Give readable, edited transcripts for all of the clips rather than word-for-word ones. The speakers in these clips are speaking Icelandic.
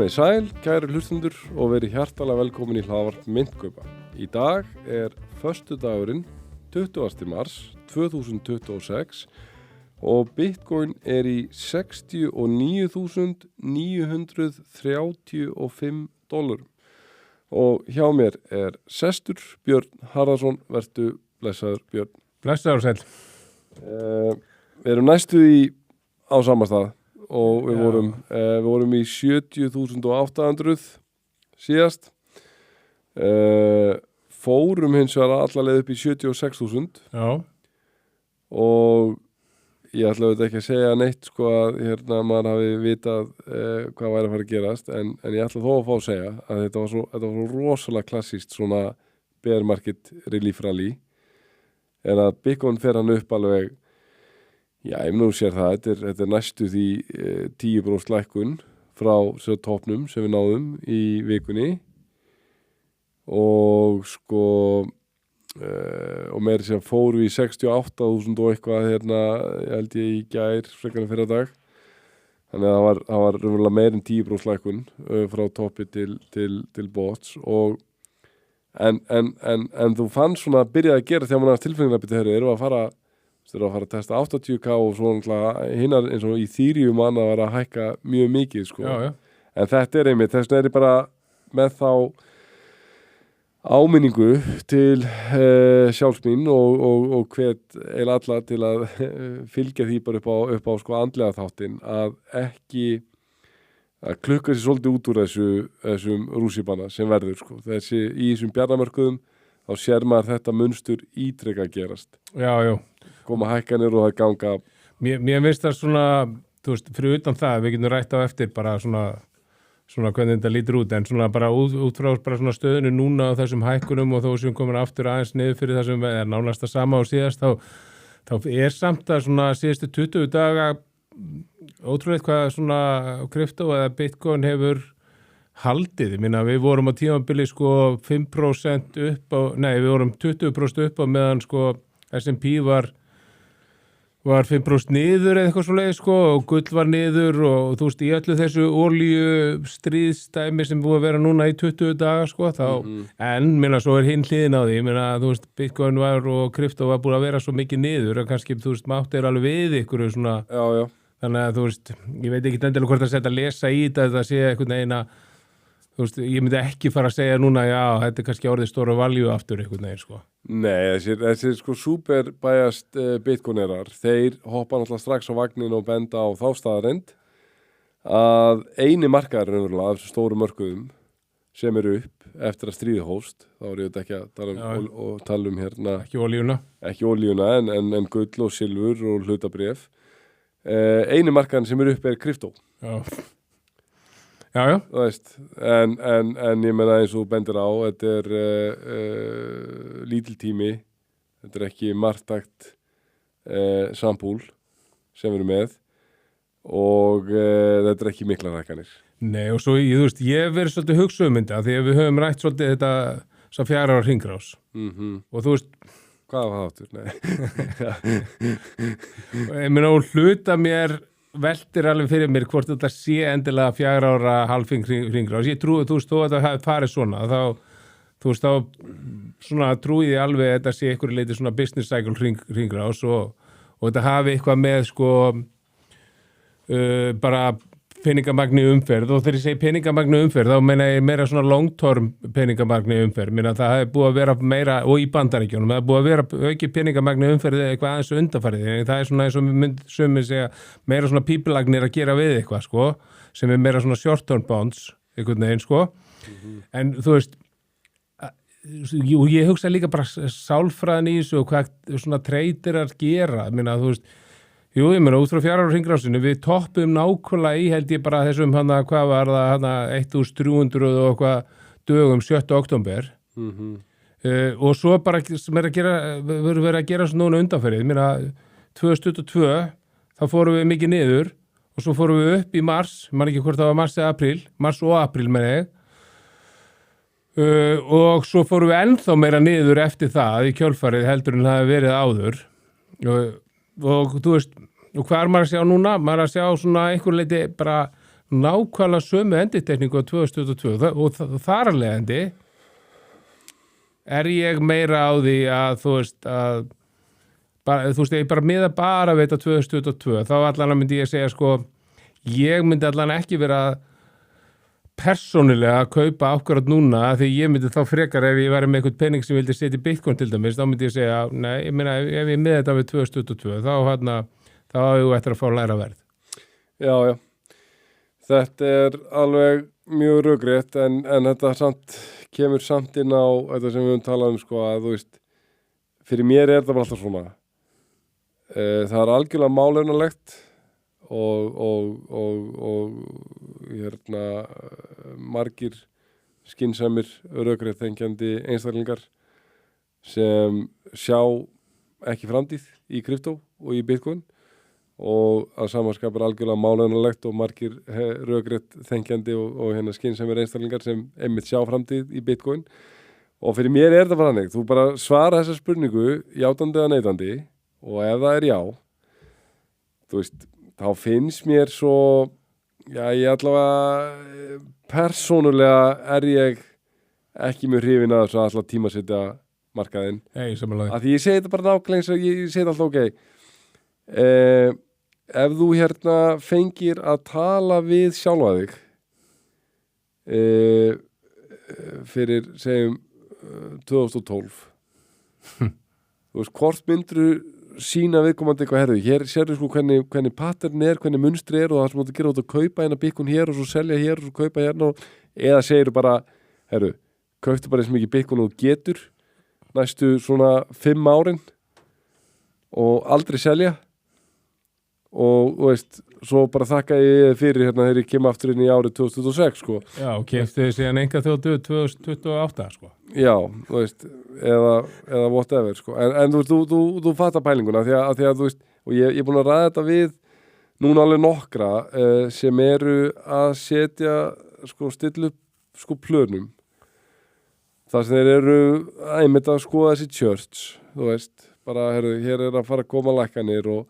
Komið sæl, kæru hlustundur og verið hjartalega velkomin í hlaðvarp Myntkaupa. Í dag föstudagurinn 20. mars 2026 og Bitcoin í $69.935 og hjá mér sestur Björn Harðarsson. Vertu blessaður, Björn. Blessaður sæl. Við erum næstu á sama stað og við vorum í 70.800 síðast. Fórum hins vegar alla leið upp í 76.000. Já. Og ég ætla auðvitað ekki að segja neitt sko að maður hafi vitað hvað væri að fara að gerast en ég ætla þó að fá að segja að þetta var svo rosalega klassískt svona bear market relief rally en að Bitcoin fer hann upp alveg. Já, ég nú sér það, þetta næstu því 10% lækkun frá toppnum sem við náðum í vikunni og sko og meira sem fóru í 68.000 og eitthvað ég held ég í gær frekar en fyrra dag. Þannig að það var raunverulega meira en 10% lækkun frá toppi til bots og en þú fann svona að byrja að gera þegar mann tilfengilega byrja erum að fara að testa 80k og svona hinnar eins og í Ethereum annað var að hækka mjög mikið sko. Já. En þetta einmitt, þess vegna ég bara með þá áminningu til sjálfsmín og hvet eiginlega alla til að fylgja því bara upp á sko andlega þáttinn að ekki að klukka sér svolítið út úr þessum rússipanna sem verður sko. Í þessum bjarnamörkuðum þá sér maður þetta munstur ítrekka gerast. Já. Koma hækkanir og það ganga. Mér finnst það svona, þú veist, fyrir utan það, við getum rætt á eftir bara svona hvernig þetta lítur út, en svona bara út frá bara svona stöðinu núna á þessum hækkunum og þó sem komin aftur aðeins niður fyrir það sem nánast að sama á síðast, þá samt að svona síðustu 20 daga ótrúlega hvað svona krypto eða Bitcoin hefur haldið. Ég minna, við vorum á tímabili sko 5% upp á, við vorum 20% upp á meðan sko S&P var 5% niður eða eitthvað svoleiðis sko og gull var niður og þú veist í öllu þessu olíu stríðstæmi sem búið að vera núna í 20 daga sko þá, en minna svo hinn hliðin á því, minna þú veist Bitcoin var og krypto var búið að vera svo mikið niður og kannski þú veist mátt alveg við ykkur svona, já. Þannig að þú veist, ég veit ekki endilega hvort að setja að lesa í þetta sé einhvern veginn að þú veist, ég myndi ekki fara að segja núna, já, þetta kannski orðið stóra value aftur einhvern veginn, sko. Nei, þessir sko super biased bitcoinerar, þeir hoppa náttúrulega strax á vagnin og benda á þá staðarend að eini markaður raunverulega af þessum stóru mörkuðum sem eru upp eftir að stríði hófst, þá er ég ekki að tala um Ekki olíuna, en gull og silfur og hlutabréf. Eini markaðin sem eru upp kryptó. Já. Þú veist, en ég meina eins og bendir á, þetta lítil tími, þetta ekki marktækt sambúl sem við erum með og þetta ekki miklar hækkanir. Nei, og svo þú veist, ég hef verið svolítið hugsa um þetta því að við höfum rætt svolítið þetta svo 4 ára hringrás og þú veist hvað var það áttur? Nei. Ég meina, og hluta mér veltir alveg fyrir mér hvort þetta sé endilega 4 ára halving hringrás. Ég trúi, þú veist, þó að það hafi farið svona, þá, þú veist, þá svona trúi ég alveg að þetta sé einhverju leiti svona business cycle hringrás og þetta hafi eitthvað með sko bara peningamagni umferð og þegar ég segi peningamagni umferð þá meina ég meira svona long-term peningamagni umferð, meina það hefði búið að vera meira og í Bandaríkjunum, það hefði búið að vera ekki peningamagni umferð eitthvað aðeins undanfarið, en það svona eins og sumir segja meira svona pípulagnir að gera við eitthvað sko, sem meira svona short-term bonds, einhvern veginn sko, en þú veist, ég hugsa líka bara sálfræðin í þessu og hvað svona traderar gera, meina þú veist, jú, ég meina, út frá 4 ára hringrásinu, við toppum nákvæmlega í, held ég bara þessum hvað var það, 1300 og eitthvað dögum 7. október og svo bara sem verið að gera svona núna undanferðið, ég meina 2022, þá fórum við mikið niður og svo fórum við upp í mars, man ekki hvort það var mars og apríl meina ég og svo fórum við ennþá meira niður eftir það í kjölfarið heldur en það hefði verið áður og þú veist, og hvað maður að sjá núna? Maður að sjá svona einhver leiti bara nákvæmlega sömu endurtekningu á 2022 og þar af leiðandi ég meira á því að þú veist að bara, þú veist, ég bara miða bara við þetta 2022, þá allan myndi ég segja sko, ég myndi allan ekki vera persónulega að kaupa ákvarðat núna því ég myndi þá frekar ef ég væri með eitthvað pening sem vildi setja í Bitcoin til dæmis, þá myndi ég segja, nei, ég meina ef ég miða þetta við 2022, þá á ég eftir að fá læra verð. Já, þetta alveg mjög rökrétt en þetta kemur samt inn á þetta sem við höfum talað sko að þú veist, fyrir mér þetta bara alltaf svona. Það algjörlega málefnalegt og margir skynsamir rökrétt þengjandi einstaklingar sem sjá ekki framtíð í kryptó og í Bitcoin og að samanskapur algjörlega málefnalegt og margir rökrétt þengjandi og skynsamir einstaklingar sem einmitt sjá framtíð í Bitcoin og fyrir mér þetta bara hannig, þú bara svara þessa spurningu játandi eða neitandi og ef það já, þú veist, þá finnst mér svo, ég allavega persónulega ég ekki mjög hrifinn að þess að alltaf tímasetja markaðinn. Samanlega. Af því ég segi þetta bara nákvæmlega eins og ég segi þetta alltaf ef þú fengir að tala við sjálfa þig fyrir, segjum, 2012 þú veist, hvort myndir sína viðkomandi eitthvað hér sérðu sko hvernig pattern hvernig munstri og það sem þú gera út að kaupa hérna Bitcoin hér og svo selja hér og svo kaupa hérna eða segir bara, kauptu bara eins mikið Bitcoin og getur næstu svona 5 árin og aldrei selja og veist, svo bara þakka ég fyrir þegar ég kem aftur inn í árið 2026 sko. Já, keypti síðan enga þjóðu 2028 sko. Já, þú veist, eða whatever sko. En þú fattar pælinguna því að þú veist, og ég er búin að ræða þetta við núna alveg nokkra sem eru að setja sko, stilla upp sko plönum þar sem þeir eru einmitt að skoða þessi church, þú veist, bara hér að fara að koma lækkanir og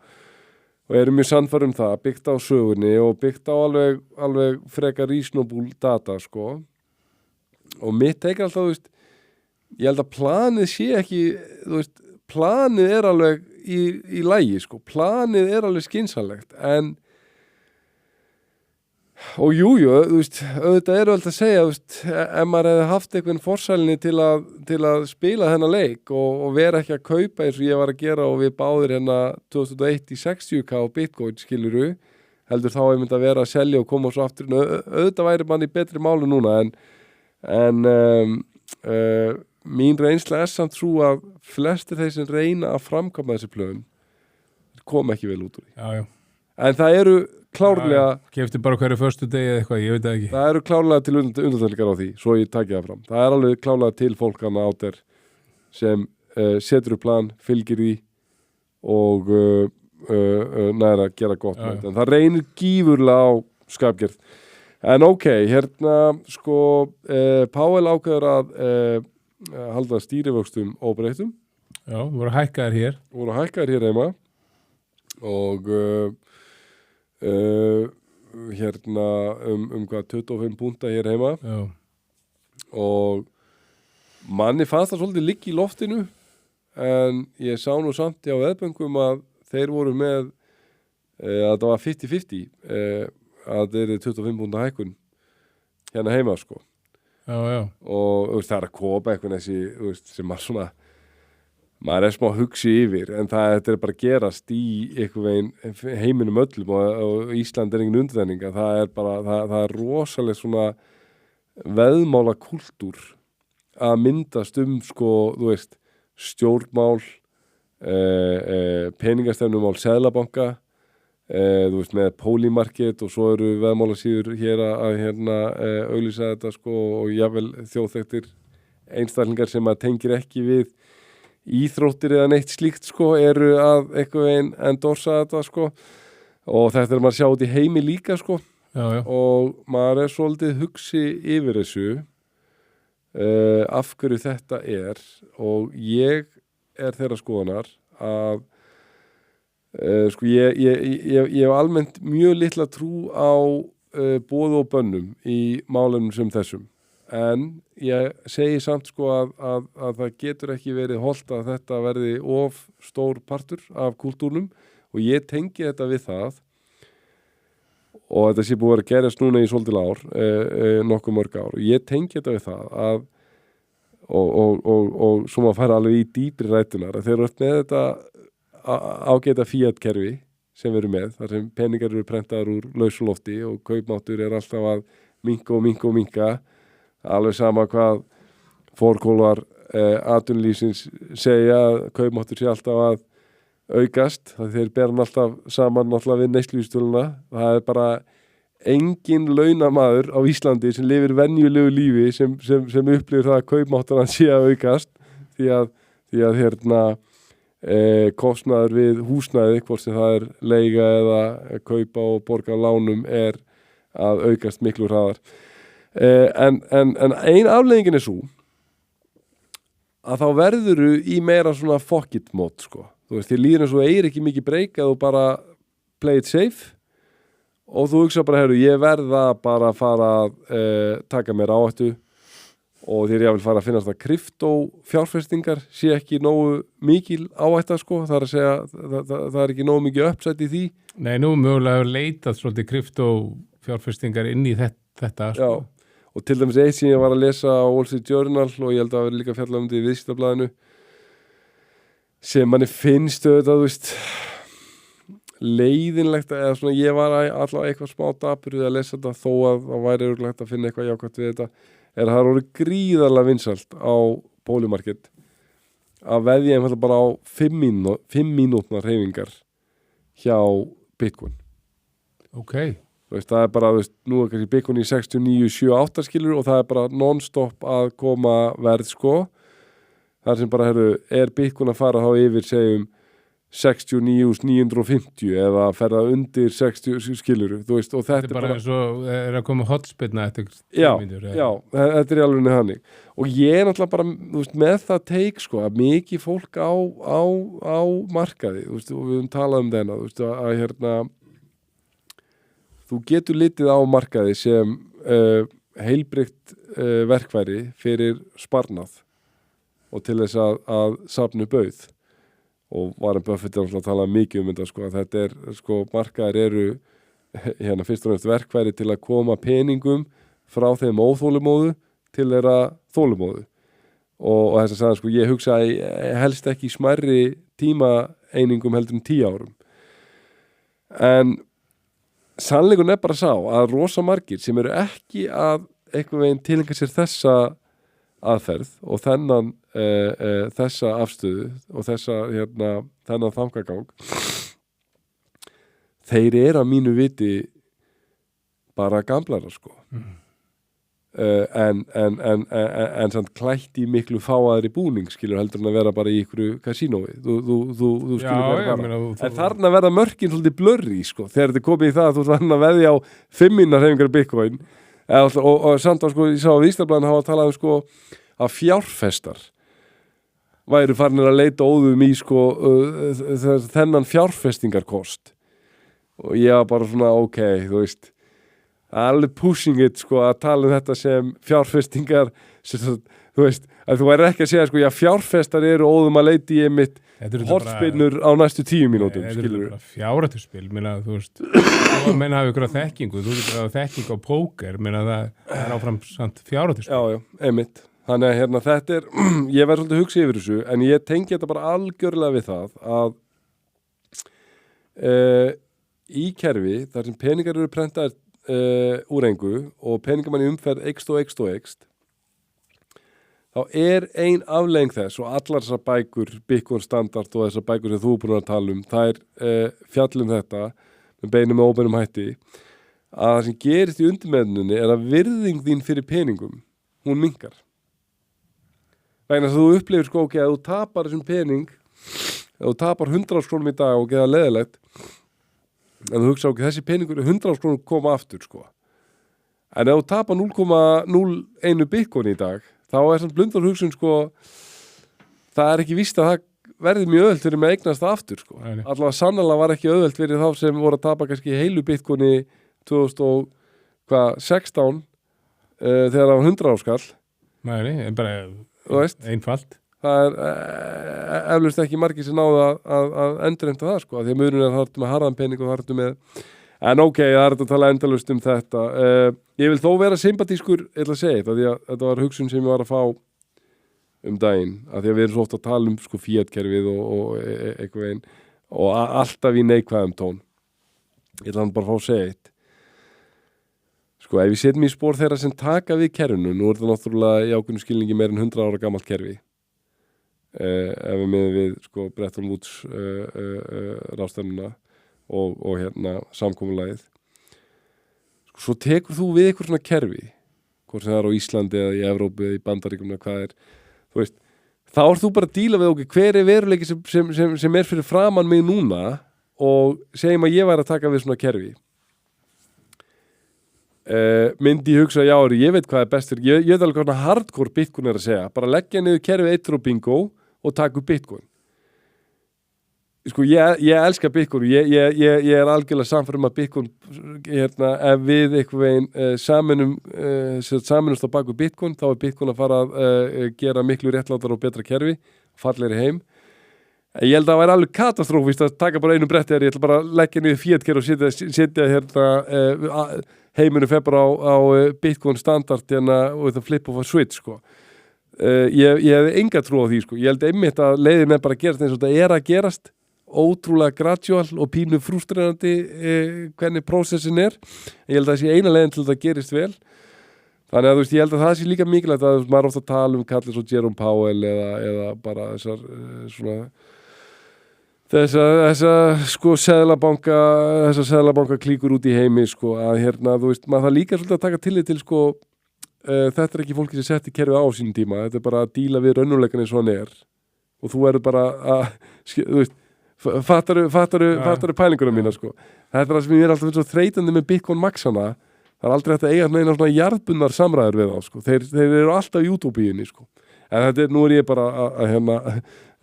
eru mjög sannfærum það, byggt á sögunni og byggt á alveg frekar reasonable data sko og mitt teikir alltaf, þú veist, ég held að planið sé ekki, þú veist, planið alveg í lagi sko, planið alveg skynsamlegt en og jú, þú veist, auðvitað alltaf að segja, þú veist, ef maður hefði haft einhvern forsælni til að spila þennan leik og vera ekki að kaupa eins og ég var að gera og við báðir 2001 í 60k Bitcoin, skiluru, heldur þá einmitt að vera að selja og koma svo aftur, auðvitað væri mann í betri málu núna en mín reynsla samt svo að flestir þeir sem reyna að framkvæma þessi plön kom ekki vel út úr því. Já. En það eru klárlega... Keypti bara hverju förstu degi eða eitthvað, ég veit það ekki. Það eru klárlega til undantekningar á því, svo ég taki það fram. Það alveg klárlega til fólkana át sem setur upp plan, fylgir því og næra að gera gott með þetta. En það reynir gífurlega á skapgerð. En ok, sko, Powell ákveður að halda stýrivöxtum óbreyttum. Já, voru hækkaðir hér. Voru hækkaðir hér heima og hvað 25 púnta hér heima. Já. Og manni fannst það svolítið ligg í loftinu en ég sá nú samt á veðböngum að þeir voru með að það var 50-50 að þeir eru 25 púnta hækkun hérna heima sko. Já. Og það að kópa eitthvað þessi sem maður svona maður smá hugsi yfir en þetta bara gerast í einhver veginn heiminum öllum og Ísland engin undirþæninga, það er rosalega svona veðmála kultúr að myndast sko, þú veist, stjórnmál peningastefnumál seðlabanka þú veist, með Polymarket og svo eru veðmálasíður hér að auglýsa þetta sko og jafnvel þjóðþekktir einstaklingar sem að tengir ekki við íþróttir eða neitt slíkt sko eru að eitthvað einn endorsa þetta sko og þetta maður sjá út í heimi líka sko. Já. Og maður svolítið hugsi yfir þessu af hverju þetta og ég þeirra skoðunar að sko ég hef almennt mjög litla trú á boði og bönnum í málunum sem þessum en ég segi samt sko að það getur ekki verið hollt að þetta verði of stór partur af kultúrnum og ég tengi þetta við það og þetta sé búið að gerast núna í svolítil ár, nokkuð mörg ár og ég tengi þetta við það að og svo maður fara alveg í dýpri rætunar að þeir eru með þetta ágæta Fiat-kerfi sem við erum með, þar sem peningar eru prentaðar úr lausu lofti og kaupmáttur er alltaf að minka alveg sama hvað fórkólar atvinnulífsins segja að kaupmáttur sé alltaf að aukast, það þeir bera hann alltaf saman alltaf við neysluvísitöluna það er bara engin launamaður á Íslandi sem lifir venjulegu lífi sem upplifir það að kaupmáttur hann sé að aukast því að hérna kostnaður við húsnæði hvort sem það er leiga eða kaupa og borga lánum er að aukast miklu hraðar en ein afleiðingin er svo að þá verðuru í meira svona fuck it mót sko. Þú veist, þér líður eins og eigir ekki mikið breyk að þú bara play it safe og þú hugsa bara, ég verða bara að fara að taka mér áhættu og þegar ég vil fara að finnast að kryptofjárfestingar sé ekki nógu mikil áhætta sko, það er að segja það er ekki nógu mikið uppsætt í því. Nei, nú mögulega hefur leitað svolítið kryptofjárfestingar inn í þetta sko. Já, og til dæmis eitt sem ég var að lesa á Wall Street Journal og ég held að vera líka fjallað þetta í viðskiptablaðinu sem manni finnst auðvitað, þú veist leiðinlegt eða svona ég var allavega eitthvað smá dapur að lesa þetta þó að það væri örugglega að finna eitthvað jákvætt við þetta er að það eru gríðarlega vinsælt á Polymarket að veðja einfalda bara á 5 mínútna hreyfingar hjá Bitcoin. Ok. Þú veist, það er bara, þú veist, nú er kannski Bitcoin í 69, 7, 8 skilur og það er bara non-stop að koma verð sko. Það sem bara, er Bitcoin að fara þá yfir, segjum, 69.950 eða ferða undir 60 skiluru, þú veist, og þetta er bara eins og er að koma hotspinna eftir mínútur. Já, þetta er í alveg hannig og ég er náttúrulega bara, þú veist, með það teik sko, að mikið fólk á markaði, þú veist, og við höfum talað um þennan, þú veist, að hérna þú getur litið á markaði sem heilbrigt verkfæri fyrir sparnað og til þess að safna upp auð og Warren Buffett er að tala mikið um þetta sko, að þetta er, sko, markaðir eru hérna fyrst og fremst verkfæri til að koma peningum frá þeim óþólumóðu til þeirra þólumóðu og þess að sagða, sko, ég hugsa helst ekki í smærri tímaeiningum heldur 10 árum en sannleikurinn er bara sá að rosa margir sem eru ekki að einhvern veginn tilengja sér þessa aðferð og þessa afstöðu og þennan þangagang þeir eru að mínu viti bara gamlara sko en samt klætt í miklu fáaðri búning skilur heldur en að vera bara í ykkur kasínói þú skilur bara en þarna verða mörkin svolítið blurri sko þegar þetta komið í það að þú þarna veðja á 5 minna hreyfingar Bitcoin og samt var sko, ég sá að Vísindablaðinu hafa talað um sko að fjárfestar væru farnir að leita óðum í sko þennan fjárfestingarkost og ég var bara svona ok, þú veist alveg pushing it sko að tala um þetta sem fjárfestingar sem, þú veist, að þú væri ekki að segja sko já fjárfestar eru óðum að leita í einmitt hortspinnur á næstu 10 mínútum skilur við. Fjárhættuspil, minna þú veist þú meina hafa ykkur á þekkingu, þú getur að þekking á póker, minna það er áfram samt fjárhættuspil. Já, einmitt. Þannig að hérna þetta er, ég verð svolítið að hugsa yfir þessu, en ég tengi þetta bara algjörlega við það að í kerfi, þar sem peningar eru prentaðir úr engu og peningamann í umferð eykst, þá er ein afleiðing þess og allar þessar bækur, Bitcoin Standard og þessar bækur sem þú er búin að tala um, þær fjallum þetta með beinum og óbeinum hætti, að það sem gerist í undirmeðnunni er að virðing þín fyrir peningum, hún minnkar. Vegna að þú upplifir sko ekki að þú tapar þessum pening, að þú tapar 100 krónum í dag og geða leðilegt, en þú hugsa ekki þessi peningur 100 krónum koma aftur sko. En ef þú tapar 0,01 Bitcoin í dag, þá er svona blundar hugsun sko, það er ekki víst að það verði mjög auðvelt fyrir með að eignast það aftur sko. Allavega sannlega var ekki auðvelt fyrir þá sem voru að tapa kannski heilu Bitcoini 2000 og 16 þegar það var 100 áskall Nei, bara þú veist, einfalt það eflust ekki margir sem náðu að endurheimta það sko, því að munurinn er það ertu með harðan pening og það ertu með en ok, það er þetta að tala endalaust um þetta ég vil þó vera sympatískur ég ætla að segja þetta, því að þetta var hugsun sem ég var að fá um daginn, að því að við erum svo oft að tala um sko Fiat-kerfið og eitthvað einn og alltaf í neikvæðum tón ég ætla hann bara að fá að segja eitt sko, ef ég setjum í spór þeirra sem taka við kerfinu, nú er þetta náttúrulega í ákveðnum skilningi meir en 100 ára gamalt kerfi ef við miðum við sko Bretton Woods ráðstefnuna og hérna samkomulagið sko, svo tekur þú við eitthvað svona kerfi hvort sem það er á Íslandi eða í Evrópu eða í Bandaríkjum eða hvað er þú veist, þá er þú bara að díla við okkur hver er veruleiki sem er fyrir framan mig núna og segjum að ég væri að taka við svona kerfi myndi ég hugsa, já, ég veit hvað er best fyrir, ég veit alveg hvað hardcore Bitcoin er að segja, bara leggja niður kerfið eittur og bingo og taka upp Bitcoin sko, ég elska Bitcoin ég er algjörlega samfærum að Bitcoin hérna, ef við einhver veginn saminumst á baku Bitcoin, þá er Bitcoin að fara að gera miklu réttlátar og betra kerfi fallegri heim ég held að það væri alveg katastrófist að taka bara einu bretti ég ætla bara að leggja niður Fiat-kerfi og setja hérna heiminu fer bara á Bitcoin standard hérna, og það flip of a switch sko. Ég hef enga trú á því sko. Ég held einmitt að leiðin er bara að gerast eins og þetta er að gerast ótrúlega gradual og pínu frústrerandi hvernig prósessin er ég held að það sé eina leiðin til þetta gerist vel þannig að þú veist, ég held að það sé líka mikilvægt að maður ofta tala um kallir svo Jerome Powell eða bara þessar svona þessa sko seðlabanka klíkur út í heimi sko að hérna þú veist maður það líka svolítið að taka tillit til sko þetta er ekki fólki sem setti kerfið á sínum tíma þetta er bara að díla við raunveruleikann eins og hann er og þú eru bara að þú veist fattaru pælinguna mína sko þetta er það sem ég er alltaf svo þreytandi með Bitcoin Maxana það er aldrei hægt að eiga neina svona jarðbundnar samræður við þá sko þeir eru alltaf í útópíunni sko en þetta nú er ég bara að hérna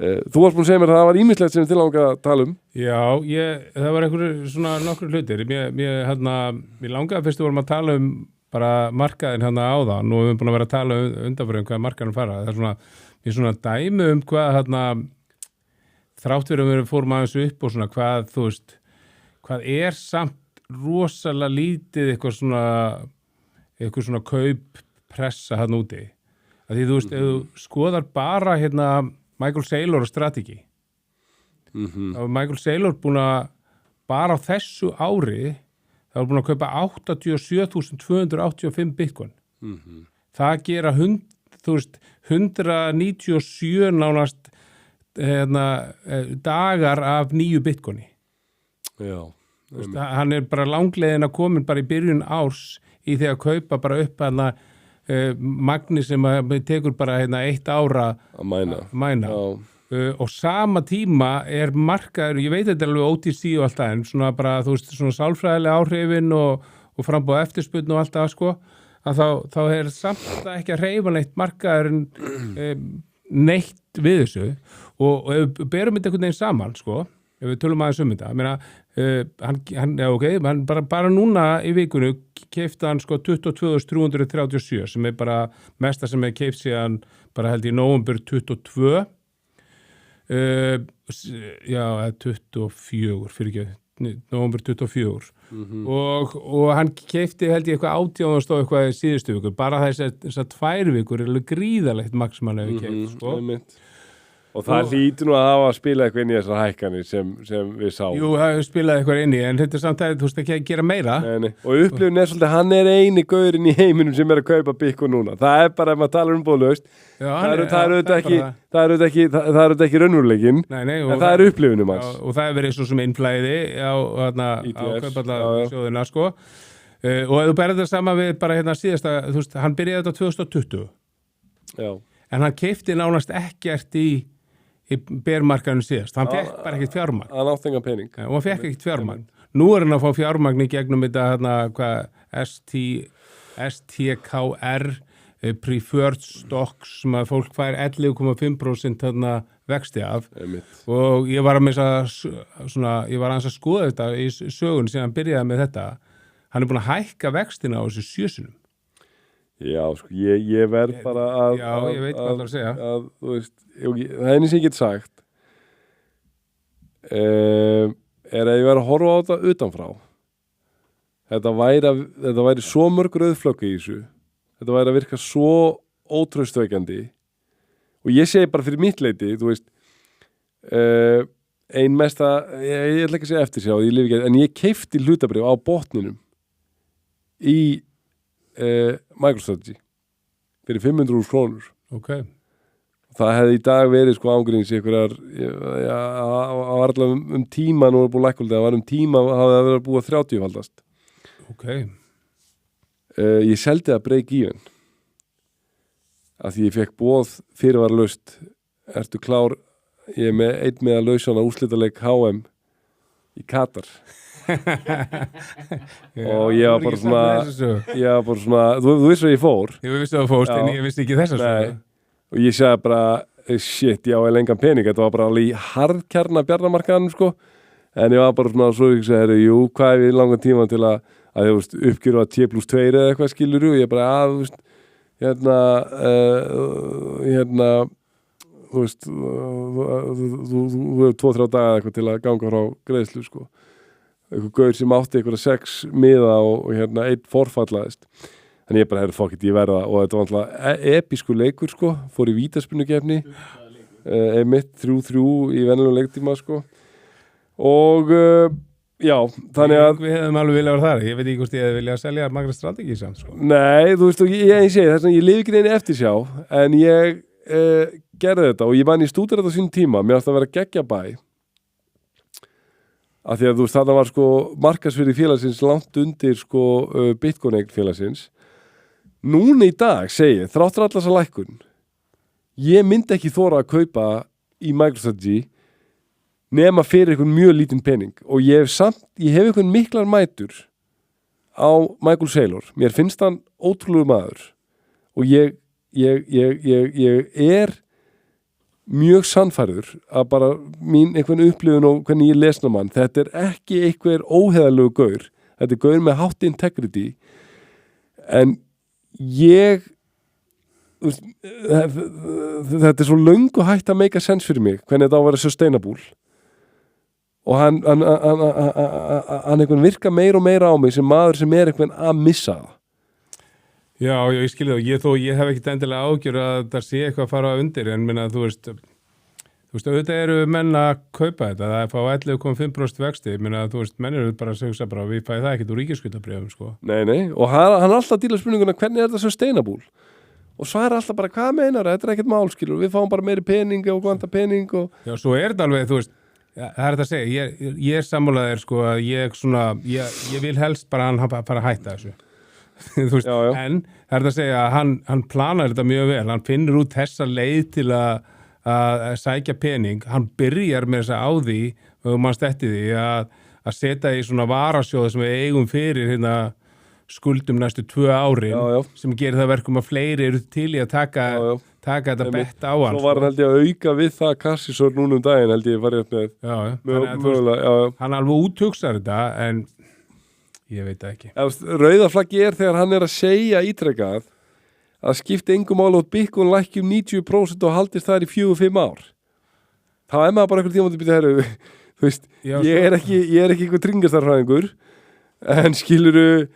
þú varst búin að segja mér að það var ýmislegt sem ég tilanga að tala um Já, það var einhverju svona nokkur hlutir mér langaði fyrst vorum að tala um bara markaðin hérna áðan og við erum búin að vera að tala undanfyrir hvað markaðin fara það er svona dæmi hvað hérna þrátt fyrir að við fórum aðeins upp og svona hvað þú veist hvað er samt rosalega lítið eitthvað svona kauppressa hann úti að því þú veist ef þú skoðar bara hérna Michael Saylor og Strategy þá er Michael Saylor búin að bara á þessu ári þá er búin að kaupa 87.285 Bitcoin það gera 197 nánast dagar af nýju Bitcoini Já hann er bara langleiðin að komin bara í byrjun árs í því að kaupa bara upp magni sem tekur bara 1 ára að mæna og sama tíma er markaður, ég veit þetta alveg OTC og allt það en svona bara þú veist svona sálfræðilega áhrifin og framboð eftirspurn og allt það sko að þá er samt ekki að hreyfa neitt markaðurinn neitt við þessu og ef við berum þetta einhvern veginn saman sko ef við tölum aðeins um þetta hann bara núna í vikunni keypti hann sko 22.337 sem er bara mesta sem er keypt síðan bara held í nóvember 22 24 fyrir ekki nóvember 24 og hann keypti held ég eitthvað 18 og eitthvað í síðustu vikur bara þessar 2 vikur er alveg gríðalegt maks sem hann hefur keypt sko Og það hlýtur nú að hafa að spila eitthvað inn í þessar hækkanir sem við sáum. Jú, það hefur spilað eitthvað inn í, en þetta er samt að þú veist ekki að gera meira. Nei. Og upplifun er svolítið, hann er eini gaurinn í heiminum sem er að kaupa Bitcoin núna. Það er bara, ef maður talar umbúðlaust, það er auðvitað ekki raunveruleikinn, en það er upplifunum hans. Og það er verið svo sem innflæði á kaupallasjóðina, sko. Og ef þú berður það sama við bara hérna síðasta, þú veist, hann byrjaði þetta 2020. Já. En hann keypti nánast ekkert í bermarkaðinu síðast. Hann fekk bara ekkert fjármagn. Hann átti engan pening. Og hann fekk ekkert fjármagn. Nú er hann að fá fjármagn í gegnum þetta STKR preferred stocks sem að fólk fær 11,5% vexti af. Og ég var aðeins að skoða þetta í sögun sem hann byrjaði með þetta hann er búin að hækka vextina á þessu 7 sinnum. Já, sko, ég verð bara að Já, ég veit hvað það að segja. að, þú veist, það er einu sem ég get sagt er að ég verð að horfa á þetta utanfrá. Þetta væri svo mörg rauðflögg í þessu. Þetta væri að virka svo ótraustveikjandi og ég segi bara fyrir mitt leyti, þú veist, ein mesta, ég ætla ekki að segja eftirsjá, en ég keifti hlutabrif á botninum í MicroStrategy fyrir 500.000 krónur. Ok. Það hefði í dag verið sko ángríns einhverjar, það var allavega tíma, nú er búið lækkuldið, það var tíma hafði það verið að búa 30-faldast. Ok. Ég seldi að break even af því ég fekk boð fyrirvaralaust, ertu klár, ég er með einn með að lausana úrslitaleik HM í Katar. Og ég var bara svona, þú veist hvað ég fór. Ég vissi að það fórst, en ég vissi ekki þess að segja. Og ég sagði bara, shit, ég á lengan pening, þetta var bara alveg í harðkjarna bjarnamarkaðanum, sko. En ég var bara svona, svo ég sagði, jú, hvað er við langan tíma til að þú veist, uppgjöru að 10+2 eða eitthvað skilur, og ég bara, þú veist, þú veist, þú hefur 2-3 daga eitthvað til að ganga frá greiðslu, sko. Eitthvað gaur sem átti eitthvað 6 miða og einn forfallaðist. Þannig ég bara, fuck it, ég verða, og þetta var alltaf episku leikur, sko, fór í vítaspyrnukefni, mitt 3-3 í venjulegum leiktíma, sko. Og, já, þannig að við hefum alveg viljað vera þar, ég veit ekki hvort ég hefði viljað selja MicroStrategy samt, sko. Nei, þú veist, og ég segi þess að ég lifi ekki neina eftirsjá, en ég gerði þetta og ég vann í stúdíu þetta á sínum tíma, mér átti að vera geggjabæ af því að þú veist, þarna var sko markaðsvirði félagsins langt undir sko Bitcoin-eign félagsins. Núna í dag segi, þráttur allar þessa lækkun, ég myndi ekki þora að kaupa í MicroStrategy nema fyrir einhvern mjög lítinn pening og ég hef einhvern miklar mætur á Michael Saylor. Mér finnst hann ótrúlegur maður og ég er mjög sannfærður að bara mín einhvern upplifun og hvernig ég lesna mann, þetta er ekki einhver óheðalegu gaur, þetta er gaur með hátt integrity en þetta er svo löngu hægt að make a sense fyrir mig hvernig þetta á að vera sustainable og hann einhvern virka meira og meira á mig sem maður sem er einhvern að missa það. Já, ég skilði það. Ég hef ekkert endilega ágjör að það sé eitthvað að fara undir, en minna, þú veist, auðvitað eru menn að kaupa þetta, það er fá 11,5% vexti, minna, þú veist, menn eru bara að segja bara, við fæði það ekkert úr ríkisskuldabréfum, sko. Nei, og hann er alltaf að díla spurninguna, hvernig er þetta sustainable? Og svara alltaf bara, hvað meinar, þetta er ekkert mál, skilur, við fáum bara meiri pening og kvanta pening og... Já, svo er þetta alveg, þú veist, það er þetta að segja, ég er sammálaðir, sko, að ég vil helst bara hann fara að hætta þessu. Veist, já. En það er að segja að hann planar þetta mjög vel, hann finnur út þessa leið til að sækja pening, hann byrjar með þess að á því og mannst eftir því að setja í svona varasjóð sem við eigum fyrir skuldum næstu 2 árin sem gerir það verkum að fleiri eru til í að taka þetta bett á hann. Svo var hann held ég að auka við það Kassisor núna daginn held ég var rétt með hann alveg úthugsar þetta en ég veit ekki. Rauðaflaggi er þegar hann er að segja ítrekað að skipta engum máli út Bitcoin lækki 90% og haldist þar í 4-5 ár. Þá er maður bara einhvern tíma að byrja herru. Þú veist, ég er ekki einhver tringastarfræðingur en skiluru,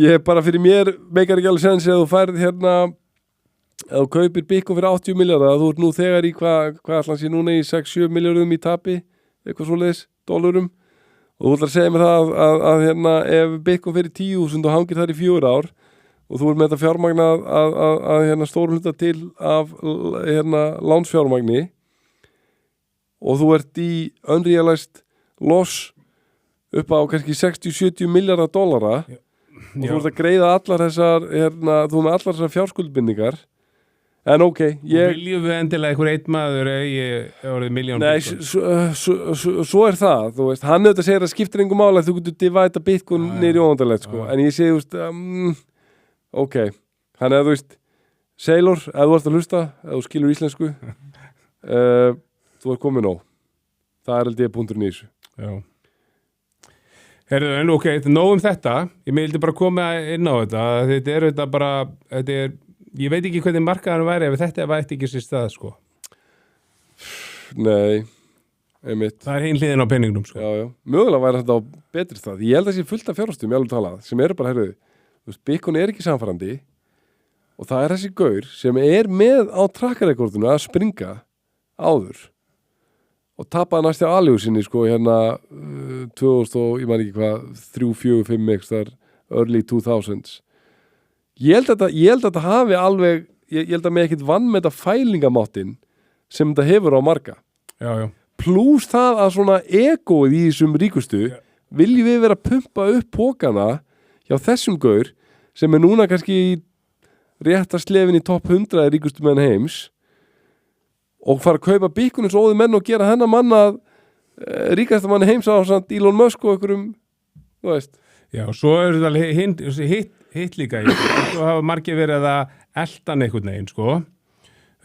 ég bara fyrir mér meikar ekki alveg sens að þú færð ef þú kaupir Bitcoin fyrir 80 miljardar, þú ert nú þegar í hvað allan sé núna í 6-7 miljardum í tapi, eitthvað svoleiðis, $, og þú ætlar að segja mér það að ef Bitcoin fyrir 10.000 og hangir þar í 4 ár og þú ert með þetta fjármagn að stóru hluta til af lánsfjármagni og þú ert í unrealized loss upp á kannski 60-70 miljardar dollara og þú ert að greiða allar þessar þú með allar þessar fjárskuldbindingar en ok, viljum við endilega einhver einn maður ég orðið miljón Nei, svo er það, þú veist hann auðvitað segir að skiptir engum máli að þú getur divæta Bitcoin niður í óvandarlegt, sko en ég segi, þú veist, ok þannig að þú veist, Saylor ef þú ert að hlusta, ef þú skilur íslensku þú ert komin á það er held ég punkturinn í þessu. Já. Herðu, en ok, nóg þetta, ég vildi bara koma inn á þetta bara, ég veit ekki hvernig markaðan væri ef þetta væri ekki sér stað, sko. Nei, einmitt. Það hin hliðin á peningnum, sko. Já. Mögulega væri þetta á betri stað. Ég held að sé fullt af fjárfestum, ég alveg talað, sem eru bara, Bitcoin er ekki samfærandi og það er þessi gaur sem er með á trackrekordinu að springa áður og tapaði næst á alíu sinni, sko, 2000 og, ég man ekki hvað, 3, 4, 5 ekstar, early 2000s. Ég held að þetta hafi alveg, ég held að með ekkert vann með þetta fælingamáttin sem þetta hefur á marga. Já. Plús það að svona egoið í þessum ríkustu, viljum við vera að pumpa upp pókana hjá þessum gaur sem er núna kannski rétt að slefin í topp 100 ríkustu menn heims og fara að kaupa Bitcoin svo óði menn og gera hennar mann að ríkasta mann heims á samt Elon Musk og einhverjum, þú veist. Já, svo er þetta hitt líka svo hafa margir verið að eldan einhvern veginn, sko.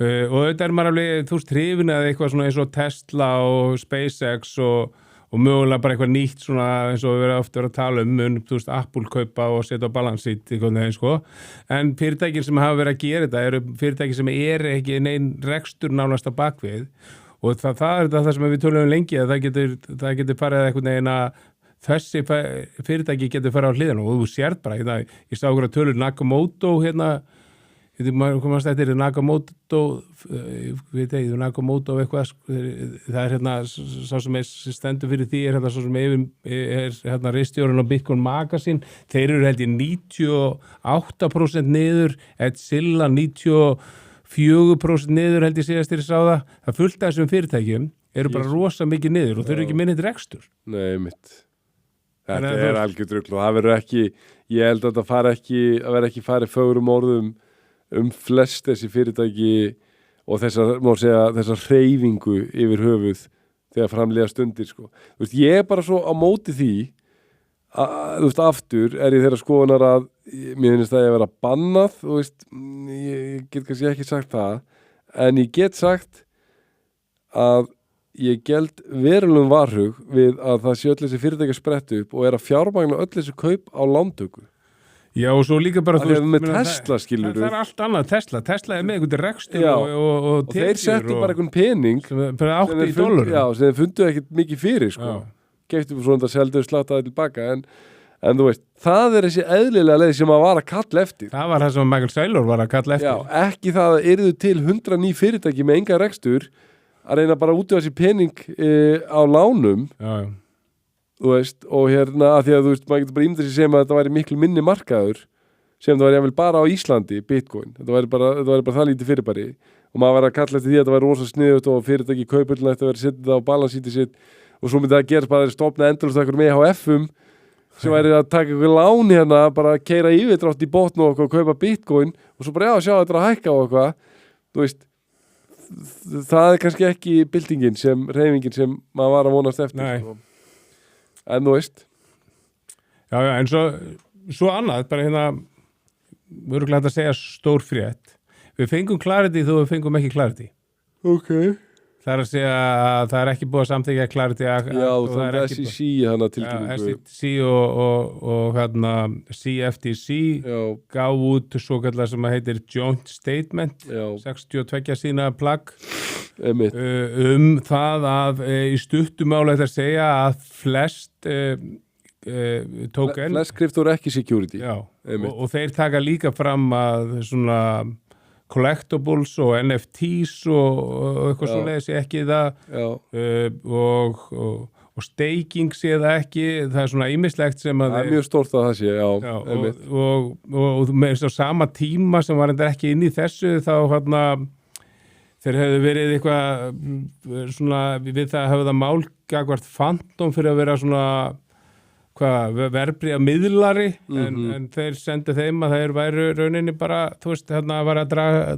Og þetta er maður alveg, þú veist, hrifin eða eitthvað svona eins og Tesla og SpaceX og mögulega bara eitthvað nýtt svona eins og við verðum ofta að tala þú veist, Apple kaupa og setja á balance sheet eitthvað neginn, sko. En fyrirtækin sem hafa verið að gera þetta eru fyrirtækin sem er ekki neinn rekstur nánast á bakvið og það er það sem við tölum lengi að það getur farið eitthvað neginn að þessi fyrirtæki getur farið á hliðina og þú sérð bara, ég sá okkur að tölur Nakamoto komast eftir Nakamoto Nakamoto eitthvað, það er sá sem stendur fyrir því er sá sem er ritstjórinn á Bitcoin Magazine, þeir eru held ég 98% niður, Silla 94% niður held ég síðast þegar ég sá það fullt af þessum fyrirtækjum eru bara rosa mikið niður og þau eru ekki minnið rekstur. Nei, mitt. Þetta er algjör drugl og það verður ekki, ég held að það verður ekki farið fögrum orðum flest þessi fyrirtæki og þessa hreyfingu yfir höfuð þegar framlega stundir, sko. Þú veist, ég er bara svo á móti því að, þú veist, aftur er ég þeirra skoðunar að mér finnst það að vera bannað, þú veist, ég get kannski ekki sagt það, en ég get sagt að ég geld verulegum varhug við að það sé öll þessi fyrirtæki að spretta upp og er að fjármagna öll þessi kaup á lántöku. Já, og svo líka bara, þú veist, með Tesla, skilur það er allt annað Tesla er með einhvern rekstur og þeir settu bara einhvern pening bara $80 sem þeir fundu ekkert mikið fyrir, sko. Keyptu svo þetta seldu slataði tilbaka en þú veist, það er þessi eðlilega leið sem að var að kalla eftir. Það var það sem Michael Saylor var að kalla eftir. Já, ekki það að yrðu til 100 ný fyrirtæki með enga rekstur að reyna bara að útvega sér pening á lánum. Já. Þú veist, og að því að þú veist, maður getur bara ímyndað sér sem að þetta væri miklu minni markaður sem það væri jafnvel bara á Íslandi, Bitcoin. Þetta væri bara það lítið fyrirbæri og maður væri að kalla eftir því að þetta væri rosa sniðugt og fyrirtæki kaupurinn ætti að vera setið það á balansítið sitt og svo myndi það gerast bara að stofna endurlust einhverjum EHF-um sem væri að taka einhver lán bara að keyra yfirdrátt í botn og kaupa Bitcoin og svo bara sjá þetta að hækka og eitthvað. Þú veist, það er kannski ekki byltingin hreyfingin sem maður var að vonast eftir, sko. En þú veist. Já, en svo annað, bara örugglega hægt að segja stór frétt. Við fengum clarity þó við fengum ekki clarity. Ok. Það er að segja að það er ekki búið að samþykja clarity. Já, það er SEC tilkynningu. SEC og CFTC gaf út svo kallar sem að heitir Joint Statement, 62 sína plagg það að í stuttumáli þetta að segja að flest token flest krypto ekki security. Já, og þeir taka líka fram að svona collectibles og NFTs og eitthvað svoleiðis ekki það og staking sé það ekki, það er svona ýmislegt sem að það er mjög stórt að það sé, og með þess á sama tíma sem var ekki inn í þessu þá þeir hefðu verið eitthvað svona við það hefðu það málgagvart Phantom fyrir að vera svona verðbréfa miðlari en þeir sendu þeim að þeir væru rauninni bara, þú veist, var að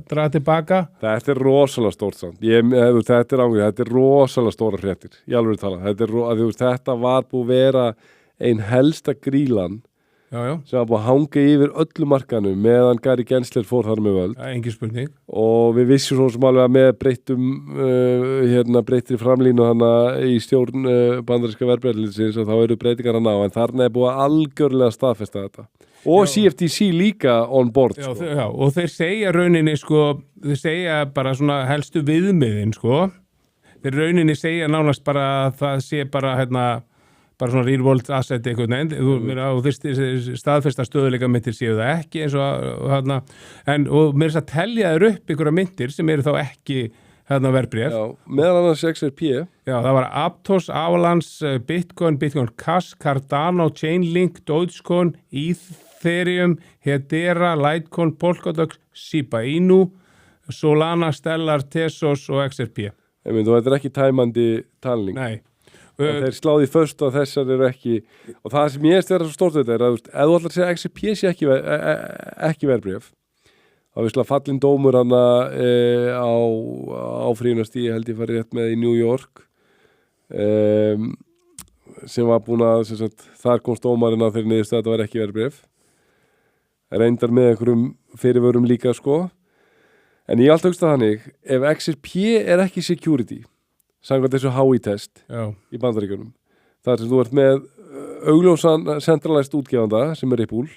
draga tilbaka. Þetta er rosalega stórt samt. Þetta er rosalega stóra fréttir. Ég alveg tala. Þetta var búið vera ein helsta grílan sem var búið að hanga yfir öllu markanum meðan Gary Gensler fór þar með völd engin spurning. og við vissum svo sem alveg að með breyttri framlínu hana í stjórn bandaríska verðbréfliðsins að þá eru breytingar að ná en þarna búið að algjörlega staðfesta þetta og CFTC líka on board Já, og þeir segja rauninni sko, þeir segja bara svona helstu viðmiðin sko, þeir rauninni segja nánast bara að það sé bara bara svona real world asset eitthvað og þeir staðfesta stöðuleika myndir séu það ekki eins og mér að telja þeir upp einhverja myndir sem eru þá ekki verðbréf. Já, meðal annars XRP. Já, það var Aptos, Avalanche, Bitcoin Cash, Cardano, Chainlink, Dogecoin, Ethereum, Hedera, Litecoin, Polkadot, Shiba Inu, Solana, Stellar, Tesos og XRP. Þú þetta ekki tæmandi talning. Nei. Þeir sláði först og þessar eru ekki og það sem ég vera svo stórt þetta að ef þú ætlar að segja XRP sé ekki verðbréf þá visslega fallin dómur hana á fríunastíi held ég farið rétt með í New York sem var búin að þar komst dómarinn á þeirri niðurstu að þetta var ekki verðbréf reyndar með einhverjum fyrirvörum líka sko en ég alltaf hugsta þannig ef XRP ekki security samkvæmt þessu HI-test í Bandaríkjunum. Þar sem þú ert með augljósan centralized útgefanda sem Ripple.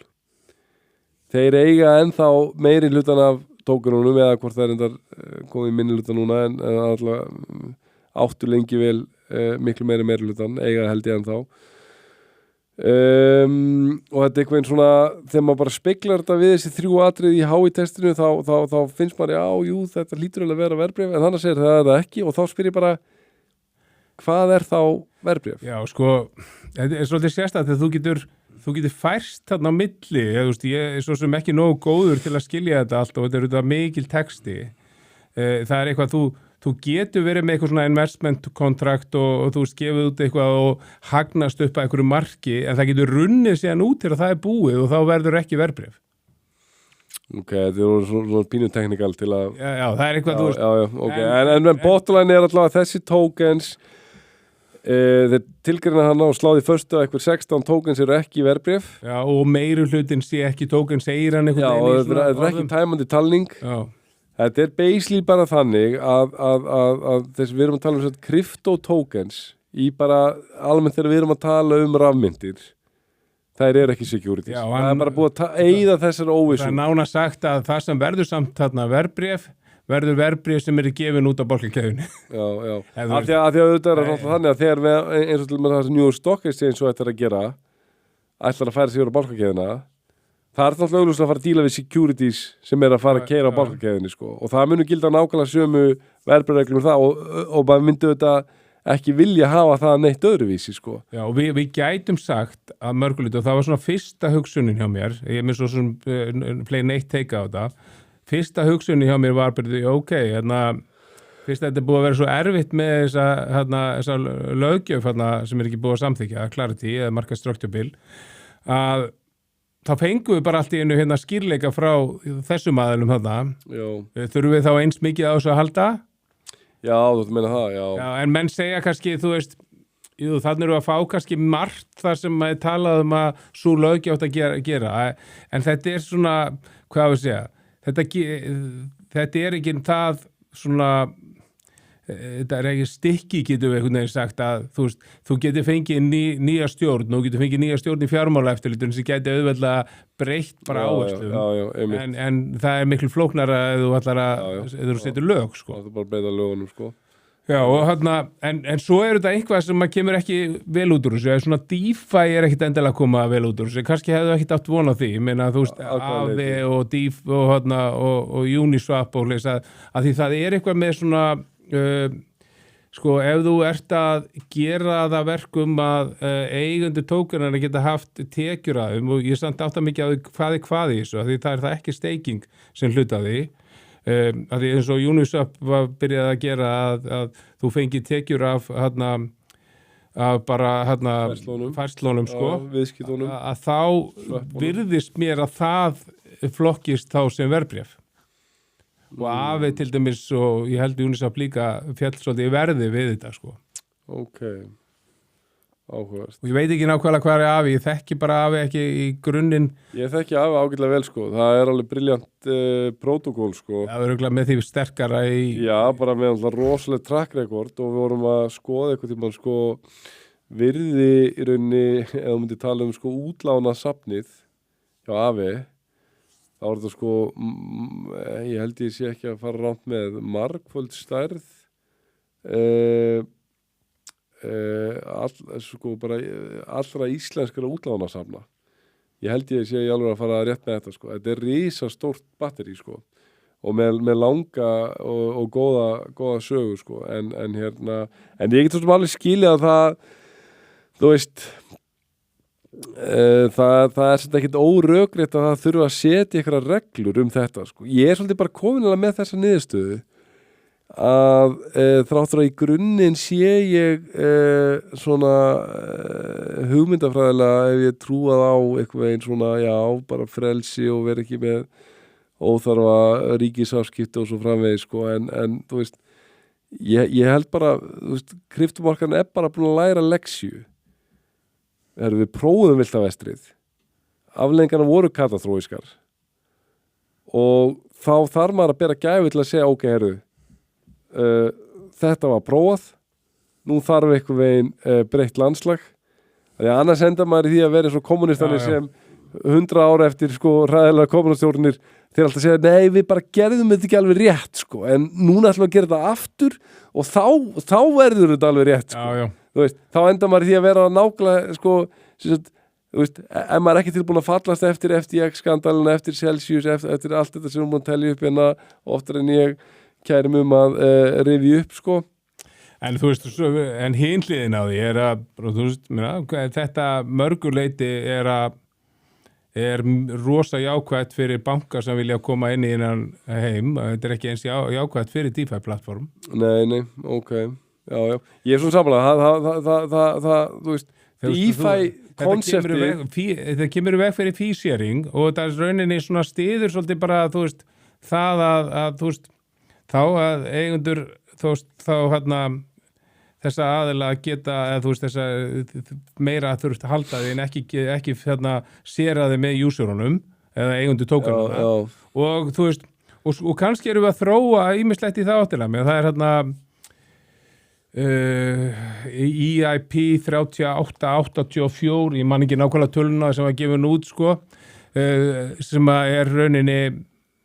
Þeir eiga ennþá meiri hlutan af tókununum eða hvort það endar komið minni hlutan núna en alltaf áttu lengi vel miklu meiri hlutan eiga held ég ennþá. Og þetta einhvern svona þegar maður bara speglar þetta við þessi 3 atriði í HI-testinu þá finnst maður jú, þetta lítur alveg að vera verðbréf en þannig segir það ekki og þá spyr ég bara hvað þá verðbréf? Já, sko, þetta svolítið sérstætt að þú getur færst þarna á milli, ég svo sem ekki nógu góður til að skilja þetta allt og þetta er mikil texti það er eitthvað, þú getur verið með eitthvað svona investment kontrakt og þú gefið út eitthvað og hagnast upp að einhverju marki en það getur runnið síðan út til að það er búið og þá verður ekki verðbréf. Ok, þetta er svona pínuteknikal til að... Já, það er eitthvað, okay. En bottomline er allavega þessi tokens þeir tilgreina hana og sláði förstu að eitthvað 16 tokens eru ekki verðbréf. Já, og meiri hlutin sé ekki tokens, segir hann eitthvað. Já, og þetta er ekki tæmandi talning. Já. Þetta er basically bara þannig að þess við erum að tala crypto tokens í bara almennt þegar við erum að tala rafmyntir þær ekki security. Já, það er bara búið að eyða þessar óvissu. Það er nána sagt að það sem verður samt þarna verður verðbréf sem eru gefin út á bálkakeðunni. Já. Af því að þetta er þannig að þegar við, eins og til með það New York Stock Exchange svo þetta er að gera, ætlar að færa sig á bálkakeðuna, það er náttúrulega augljóslega að fara að díla við securities sem er að fara að keyra á bálkakeðunni sko. Og það munur gilda nákvæmlega sömu verðbréfreglum það og maður myndi þetta ekki vilja hafa það neitt öðruvísi sko. Já, og við gætum sagt að mörgulit og það var svona fyrsta hugsunin hjá mér, ég með svo svona play neitt teika á þetta. Fyrsta hugsunni hjá mér var bara, fyrst þetta er búið að vera svo erfitt með þessa löggjöf sem ekki búið að samþykja, Clarity eða Market Structure Bill, að þá fengum við bara allt í einu skýrleika frá þessum aðilum þurfum við þá eins mikið á þessu að halda? Já, þú meina það, já. En menn segja kannski, þannig eru að fá kannski margt þar sem maður talað að svo löggjöf átt að gera, en þetta er svona, hvað við segja, þetta er ekki það svona þetta er ekki stykki getur við einhvern veginn sagt að þú getur fengið nýja stjórn og getur fengið nýja stjórn í fjármálaeftirlitinu sem getur auðveldlega breytt bara áherslum en það er miklu flóknara ef þú setur lög sko. Það er bara að breyta lögunum sko. Já, og en svo er þetta eitthvað sem maður kemur ekki vel út úr þessu, svona DeFi er ekkit endilega að koma vel út úr þessu, kannski hefðu ekkit átt von á því, ég meina Aave og DeFi og Uniswap og hlýs að því það er eitthvað með svona, sko, ef þú ert að gera það verkum að eigendur tókunar geta haft tekjur að og ég samt átt að mikið að hvað í þessu, að því það er það ekki staking sem hluta því, að því eins og Uniswap var byrjað að gera að þú fengið tekjur af bara færslónum sko, að þá virðist mér að það flokkist þá sem verðbréf og Aave til dæmis og ég held Uniswap líka fjall svolítið verði við þetta sko. Ok, áhugavert. Og ég veit ekki nákvæmlega hvað afi, ég þekki bara afi ekki í grunninn. Ég þekki afi ágætlega vel sko, það er alveg briljant protokól sko. Það er örugglega með því sterkara í... Já, bara með alltaf rosalega track record og við vorum að skoða eitthvað tímann sko virði í rauninni, ef þú myndir tala sko útlána safnið hjá afi, þá var þetta sko, ég held ég sé ekki að fara rámt með margföld stærð, sko bara allra íslenskara útlánasafna. Ég held ég sé alveg að fara rétt með þetta sko. Þetta er risastórt batteri sko og með langa og góða sögu sko. En ég get svo alveg skilið að það, þú veist, það er svona ekkert órökrétt að það þurfa að setja ykkur reglur þetta sko. Ég er svolítið bara komin með þessa niðurstöðu að þráttur að í grunninn sé ég svona hugmyndafræðilega ef ég trúað á eitthvað einn svona, já, bara frelsi og vera ekki með óþarfa ríkisafskipti og svo framvegis sko, en þú veist ég held bara, þú veist, kryptomarkaðin er bara búin að læra leksju. Við prófum Villta Vestrið, afleiðingarnar voru katastrófískar og þá þarf maður að bera gæfu til að segja, ok, heyrðu, þetta var prófað, nú þarf eitthvað veginn breytt landslag, þannig að annars enda maður í því að vera svo kommunistanir sem 100 ára eftir sko ræðilega kommunistjórnir þeir alltaf segja, nei, við bara gerðum þetta ekki alveg rétt sko, en núna ætlum við að gera þetta aftur og þá verður þetta alveg rétt sko. Já. Þú veist, þá enda maður í því að vera nákvæmlega sko, þú veist, ef maður er ekki tilbúin að fallast eftir FTX-skandalina, eftir Celsius, eftir allt þetta sem hún telja upp hérna oftar en ég kærum að rifja upp sko. En þú veist, en hin hliðin á því er að, þú veist, þetta mörguleiti er rosa jákvætt fyrir banka sem vilja koma inn í innan heim, þetta er ekki eins jákvætt fyrir DeFi-plattform. Nei, ok, já, ég er svona samlega, það, þú veist, DeFi-konsepti... Þetta kemur í veg fyrir fee-sharing og þetta er rauninni svona stiður svolítið bara, þú veist, það að þú veist, þá að eigendur þá þessa aðila að geta, eða þú veist, þessa meira þurft að halda því en ekki séra þið með userunum eða eigendur tókunum og þú veist, og kannski erum við að þróa ýmislegt í það áttilega með það er EIP 3884, ég man ekki nákvæmlega töluna sem var gefin út sko, sem að er rauninni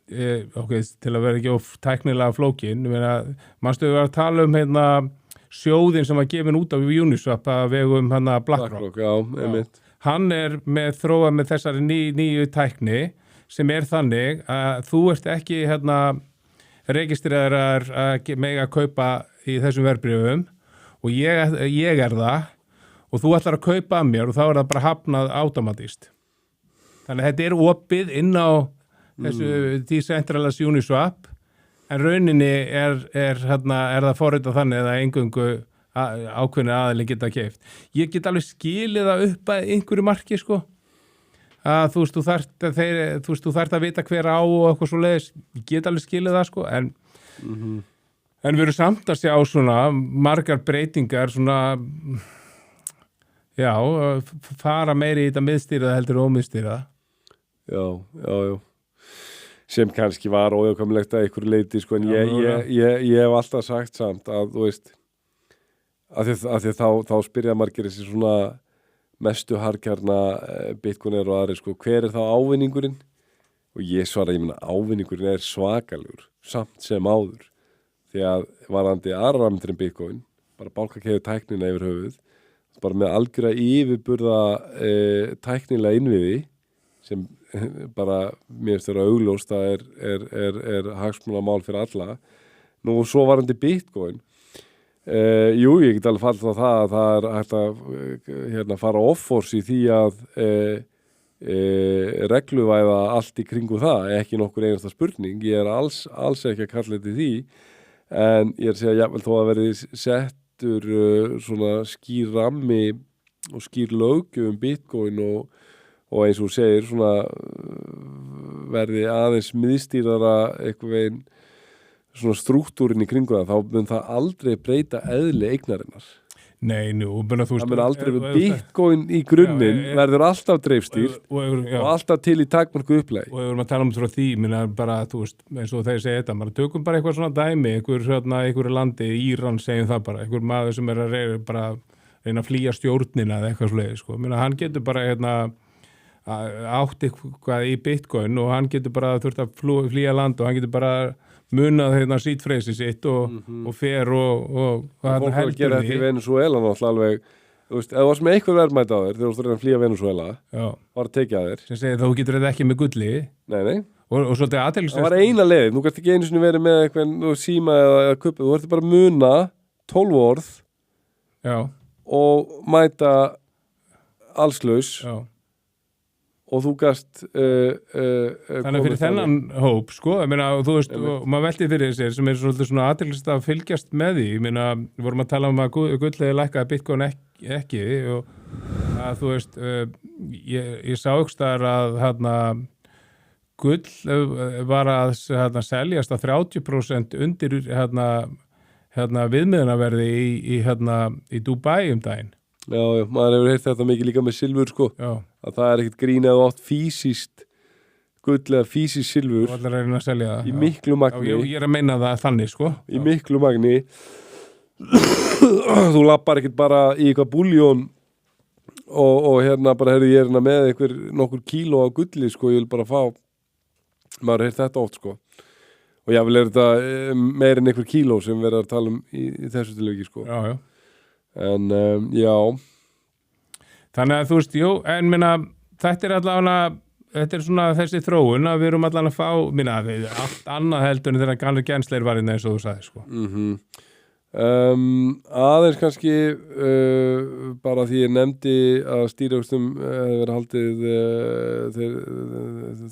til að vera ekki of tæknilega flókin, mannstu við að tala sjóðin sem var gefin út á Uniswap að vegum BlackRock. Hann er þróað með þessari nýju tækni sem er þannig að þú ert ekki registreraðar að mega kaupa í þessum verðbréfum og ég er það og þú ætlar að kaupa að mér og þá er það bara hafnað automatist. Þannig að þetta er opið inn á þessu decentralized Uniswap en rauninni er það forritað þannig að eingöngu ákveðni aðili geta keypt. Ég get alveg skilið það upp að einhverju marki sko að þú veist þú þarft að vita hver á og eitthvað svo leiðis, ég get alveg skilið það sko en við erum samt að sjá svona margar breytingar svona fara meiri í þetta miðstýrða heldur og ómiðstýrða. Já. Sem kannski var óhjákvæmilegt að einhverju leyti sko, en ég hef alltaf sagt samt að þú veist að því þá spyrja margir þessi svona mestu harkjarna Bitcoiner og aðri sko, hver er þá ávinningurinn? Og ég svara, ég meina ávinningurinn er svakalegur samt sem áður því að varandi aðramtrinn Bitcoin bara bálkakeðu tæknina yfir höfuð bara með algjöra yfirburða tæknilega innviði sem bara mér finnst þeirra augljóst að er hagsmunamál fyrir alla. Nú svo varandi Bitcoin jú, ég get alveg fallið á það að það er hægt að fara off-force í því að regluvæða allt í kringu það, ekki nokkur einasta spurning, ég er alls ekki að kalla þetta því, en ég er að segja jafnvel þó að verði settur svona skýr rammi og skýr löggjöf Bitcoin og eins og segir svona verði aðeins miðstýrara eitthvað veginn svona strúktúrin í kringu það, þá mun það aldrei breyta eðli eignarinnar. Nei, nú, þú veist... Það mun aldrei við Bitcoin í grunninn verður alltaf dreifstýrt og alltaf til í takmörku upplæg. Og ef við erum að tala frá því, minna bara, þú veist, eins og þeir segja þetta, maður tökum bara eitthvað svona dæmi, einhverju landi, Íran segjum það bara, einhver maður sem er að reyna að flýja stjórnina eða eitthvað svoleiðis, sko. Minna, hann getur bara, átt eitthvað í Bitcoin og hann getur bara þurft að flýja land og hann getur bara munað sítfreysi sitt og fer og fólk var að gera þetta í Venezuela náttúrulega alveg, þú veist, ef það var sem eitthvað verðmætt á þér þegar þú ert að flýja Venezuela var að tekja þér sem segir þá getur þetta ekki með gulli nei. og svolítið aðteklisvert það var eina leið, nú kannski ekki einu sinni verið með eitthvað síma eða kuppi, þú ert bara að muna 12 orð og mæta allslaus og þú gast þannig fyrir þennan hóp sko, ég meina, þú veist, og maður velti fyrir sér sem er svona aðteklisvert að fylgjast með því, ég meina, við vorum að tala um að gullið lækkaði Bitcoin ekki og að þú veist ég sá ykkur staðar að gull var að seljast að 30% undir viðmiðunarverði í Dubai daginn. Já, maður hefur heyrt þetta mikið líka með silfur sko, að það er ekkert grín eða oft fysiskt gull eða fysiskt silfur í miklu magni. Já, ég er að meina það þannig sko. Í miklu magni. Þú lappar ekkert bara í eitthvað búljón og bara, ég er með nokkur kíló á gulli sko, ég vil bara fá, maður heyrt þetta oft sko. Og jáfnvel þetta meir en einhver kíló sem við erum að tala um í þessu tilviki sko. Já. En, já. Þannig að þú veist, en minna, þetta er allavega, þetta er svona þessi þróun að við erum allavega að fá, minna, allt annað heldur en þegar gamli gensleir var eins og þú sagði, sko. Aðeins kannski, bara því ég nefndi að stýrivöxtum hefur verið haldið,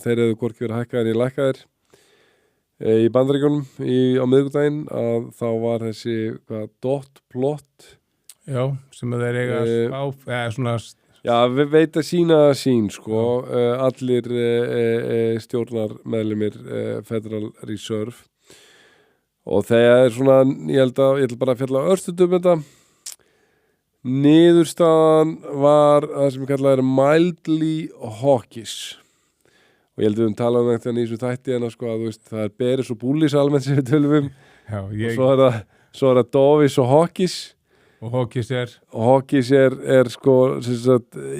þeir hefur hvorki verið hækkaðir í lækkaðir í Bandaríkjunum á miðvikudaginn að þá var þessi dot plot sem að þeir eiga eða svona... Já, við veit að sín, sko, allir stjórnarmeðlimir Federal Reserve og þegar er svona, ég ætla bara að fjalla örstutum þetta. Niðurstaðan var það sem kallað mildly hawkish og ég held við tala þetta í þessu þætti sko, að þú veist, það er beris og búlis almennt sem við tölum og svo er það dovish og hawkish. Og Hawkins er sko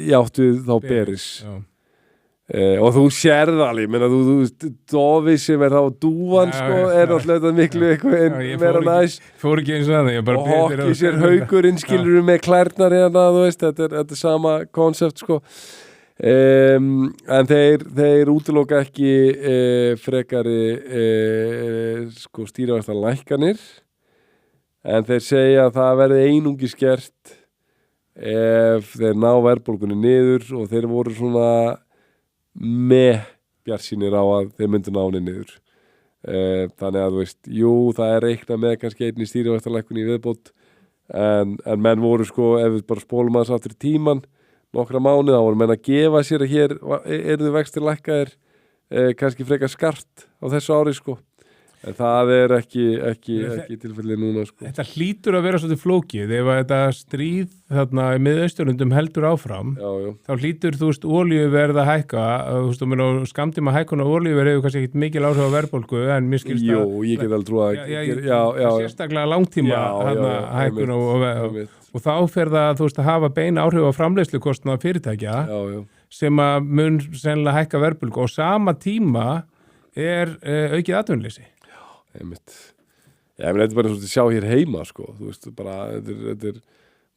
játtuð þá beris og þú sérð alveg, menna þú Dovi sem er þá dúvan sko, er alltaf miklu eitthvað meira næs fór ekki eins og það og Hawkins er haugurinn skilur þú með klærnar þú veist, þetta er sama konsept sko en þeir útiloka ekki frekari sko stýrivaxta lækkanir. En þeir segja að það verði einungis gert ef þeir ná verðbólgunni niður og þeir voru svona bjartsýnir á að þeir myndu ná henni niður. Þannig að þú veist, það er reiknað með kannski einni stýrivaxtalækkun í viðbót en menn voru sko, ef við bara spólum aðeins aftur tíman, nokkra mánuði, þá voru menn að gefa sér að hér yrðu vextir lækkaðir kannski frekar skart á þessu ári sko. En það er ekki tilfellið núna sko. Þetta hlýtur að vera svolítið flókið ef að þetta stríð þarna í Miðausturlöndum heldur áfram þá hlýtur, þú veist, olíuverð að hækka þú veist, skammtíma hækkun á olíuverð hefur kannski ekkert mikil áhrif á verðbólgu en mér skilst ég get alveg trúið að sérstaklega langtíma hækkun og þá fer það, þú veist, að hafa beina áhrif á framleiðslukostnað fyrirtækja sem að mun sennilega hækka verðbólgu og sama tíma er aukið atvinnuleysi. Þetta er bara svona að sjá hér heima sko, þú veist, bara þetta er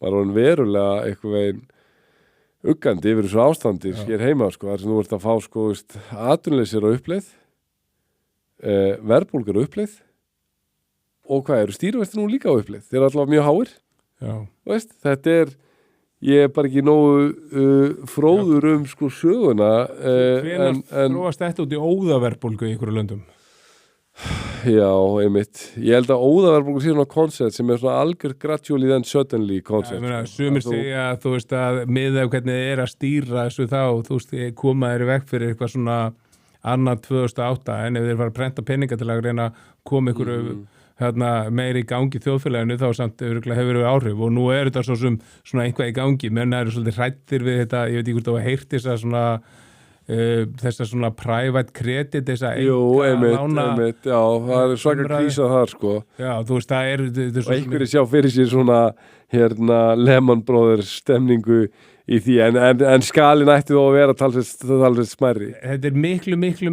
bara verulega eitthvað veginn uggandi yfir þessu ástandi hér heima sko, þar sem þú ert að fá sko, atvinnuleysi á uppleið verðbólgur á uppleið og hvað eru stýrivextir nú líka á uppleið, þeir eru alltaf mjög háir veist, þetta er ég er bara ekki nógu fróður sko söguna Hvenær þróast þetta út í óðaverðbólgu í einhverju löndum? Já, einmitt. Ég held að óðaverðbólgu sé svona koncept sem er svona algjör gradually then suddenly koncept. Sumir segja að þú veist að miðað hvernig þið er að stýra þessu þá, þú veist, koma þér í veg fyrir eitthvað svona annað 2008 en ef þeir fara að prenta peninga til að reyna að koma einhverju meiri í gangi í þjóðfélaginu þá samt örugglega hefur verið áhrif og nú er þetta svo sem svona einhvað í gangi, menn eru svolítið hrættir við þetta, ég veit ekki hvort það var heyrt þessa svona private credit, þessa einmitt, já, það er svaka krísa þar, sko. Já, þú veist, það er og einhverju sjá fyrir sér svona Lehman Brothers stemningu í því, en skalinn ætti þó að vera talsveit smærri. Þetta er miklu minna,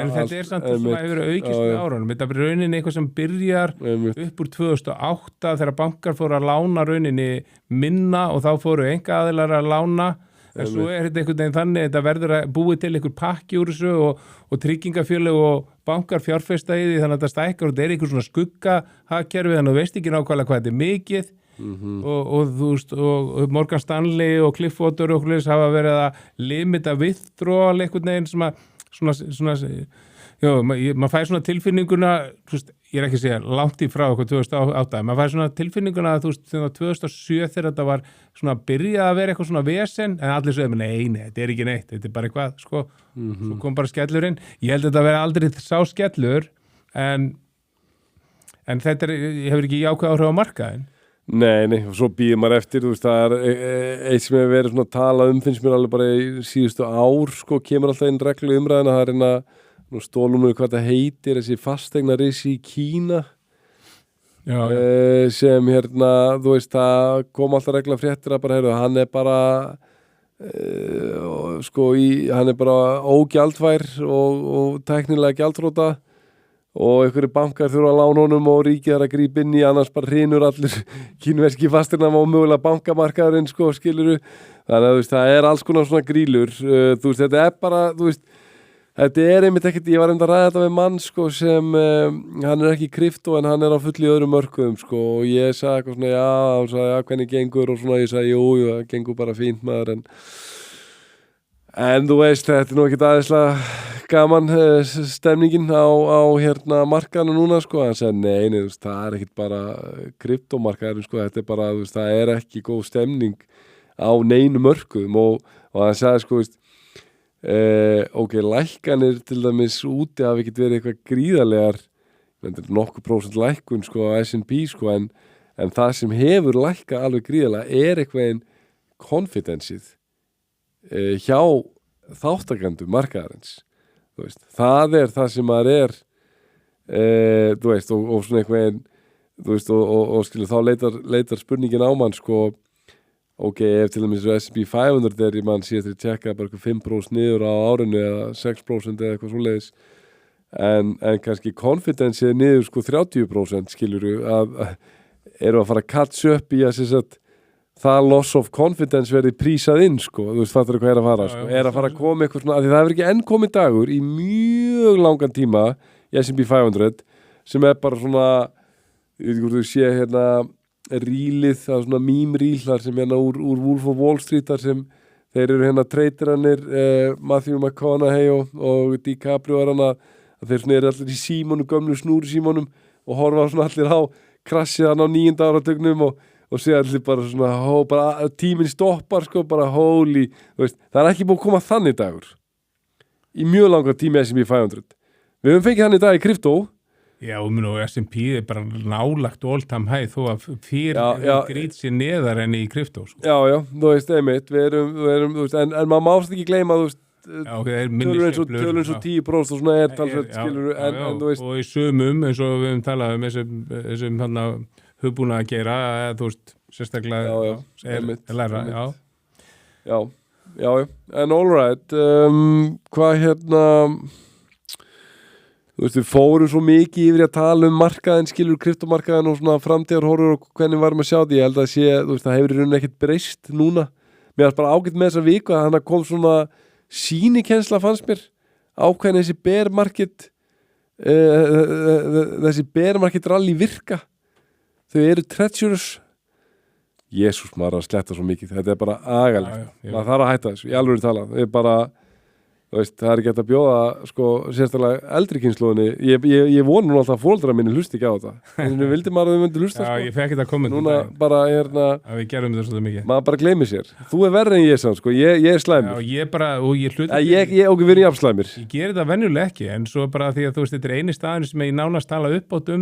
en þetta er samt svona hefur aukist með árunum. Þetta er rauninni eitthvað sem byrjar upp úr 2008 þegar bankar fóru að lána rauninni minna og þá fóru einkaaðilar að lána. En svo er þetta einhvern veginn þannig, þetta verður að búið til einhver pakki úr þessu og tryggingafélög og bankar fjárfesta í því, þannig að þetta stækkar og þetta er einhver svona skuggahagkerfi, þannig að þú veist ekki nákvæmlega hvað þetta er mikið og þú veist, og Morgan Stanley og Cliffwater og hvernig hafa verið að limita withdrawal einhvern veginn sem að svona já, maður fær svona tilfinninguna, þú veist, ég er ekki að segja langt í frá okkur 2008, maður fær svona tilfinninguna að þú veist, þegar 2007 þegar þetta var svona byrjað að vera eitthvað svona vesen, en allir sögum, nei, þetta er ekki neitt, þetta er bara eitthvað, sko, svo kom bara skellurinn, ég held að þetta veri aldrei sá skellur, en þetta hefur ekki jákvæð áhrif á markaðinn. Nei, og svo býður maður eftir, þú veist, það er eitt sem hefur verið svona talað finnst mér alveg bara í síðustu ár, sko, kemur alltaf inn reglu umræðina, það er nú stólum við hvað það heitir, þessi fasteignarissi í Kína sem þú veist, það kom alltaf regla fréttir að bara, hann er bara hann er bara ógjaldfær og teknilega gjaldþrota og einhverju bankar þurfa að lána honum og ríkið að grípa inn í, annars bara hrynur allir kínverski fasteignam og mögulega bankamarkaðurinn, sko, skiluru, þannig að þú veist, það er alls konar svona grílur, þú veist, þetta er bara, þú veist, þetta er einmitt ekkert, ég var að ræða þetta við mann, sko, sem hann er ekki í krypto en hann er á fulli öðrum mörkuðum, sko, og ég sagði eitthvað svona, hann sagði, hvernig gengur og svona, ég sagði, jú, það gengur bara fínt maður, en þú veist, þetta er nú ekkert aðeinslega gaman stemningin á markaðinu núna, sko, hann sagði, nei, þú veist, það er ekkert bara kryptomarkaðinu, sko, þetta er bara, þú veist, það er ekki góð stemning á neinu mörkuðum og hann sagði, sko, veist, ok, lækkanir til dæmis úti hafi ekki verið eitthvað gríðarlegar nokkuð prósent lækkun, sko, á S&P, sko, en það sem hefur lækkað alveg gríðarlega er eitthvað confidence-ið hjá þáttakendum markaðarins, þú veist, það er það sem maður er þú veist, og svona eitthvað þú veist, og skilu, þá leitar spurningin á mann, sko, ok, ef til dæmis S&P 500 er, ég mann síðast að tjekka bara 5% niður á árinu eða 6% eða eitthvað svoleiðis en kannski confidence er niður, sko, 30%, skiluru, að eru að fara að catch up í að það loss of confidence verði prísað inn, sko, þú veist, fattur hvað er að fara, sko, er að fara að koma eitthvað svona, af því það hefur ekki enn komið dagur í mjög langan tíma í S&P 500 sem er bara svona, ég veit ekki hvort þú sé rílið, það er svona mím-rílar sem úr Wolf of Wall Street þar sem þeir eru treytirannir Matthew McConaughey og DiCaprio er að þeir svona eru allir í símónum, gömlu snúru símónum og horfa svona allir á krassið hann á 9. áratugnum og sé allir bara svona, bara tíminn stoppar, sko, bara holy, þú veist, það er ekki búið að koma þannig dagur í mjög langa tími S&P 500. Við höfum fengið þannig dag í kryptó. Já, og S&P er bara nálagt all-time high þó að fyrir grít sér neðar enn í kryptó, sko. Já, þú veist, einmitt, við erum þú veist, en maður mást ekki gleyma, þú veist, tölur eins og 10% og svona er talsveit, skilur, en þú veist. Og í sumum, eins og við höfum talað þessum hugbúna að gera, þú veist, sérstaklega er læra, Já, en all right, hvað þú veist, við fórum svo mikið yfir að tala markaðin, skilur, kryptomarkaðin og svona framtíðarhorfur og hvernig varum að sjá því, ég held að þú veist, það hefur í rauninni ekkert breyst núna, mér er bara ágætt með þessa viku að hann kom svona sýnikensla fannst mér, ákveðin þessi bear market þessi bear market rally virka, þau eru treacherous, Jesús, maður að sletta svo mikið, þetta er bara agalegt, maður þarf að hætta þessu, í alveg tala, það er bara Veist, það ekki hægt að bjóða sko, sérstaklega eldri kynslóðinni ég vonu nú alltaf að fóreldrar minni hlusti ekki á þetta en vildi maður að þau myndi hlusta Já, sko. ég fekk þetta komment Núna bara að við gerum þetta svolítið mikið maður bara gleymi sér þú verri en ég sann, sko, ég er slæmur Já, ég bara, og ég hluti ég við erum jafn slæmir Ég ger þetta venjulega ekki, en svo bara því að þú veist, þetta er eini staðin sem ég nánast tala upp átt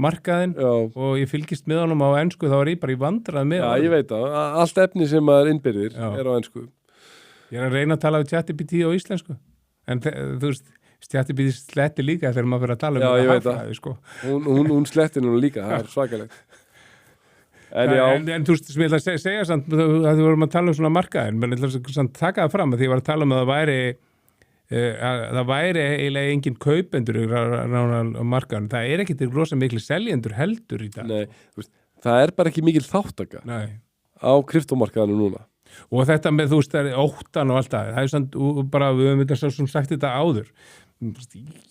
markaðinn og ég fylgist með honum á ensku, þá er ég bara í vandrað með Já, ég veit það, allt efni sem maður innbyrðir er á ensku Ég er að reyna að tala við ChatGPT á íslensku en þú veist, ChatGPT sletti líka þegar maður fyrir að tala um hagfræði sko. hún sletti nú líka, það er svakalegt En þú veist, sem ég ætla að segja samt, að þú vorum að tala um svona markaðin menn ég ætla að taka það fram að því ég var að tala um að það væri eiginlega engin kaupendur á markaðin, það er ekkit rosa miklu seljendur heldur í dag Nei, veist, það er bara ekki mikil þáttaka á kryptómarkaðinu núna og þetta með, þú veist, það er óttan og allt það er samt, bara við höfum þetta svo sagt þetta áður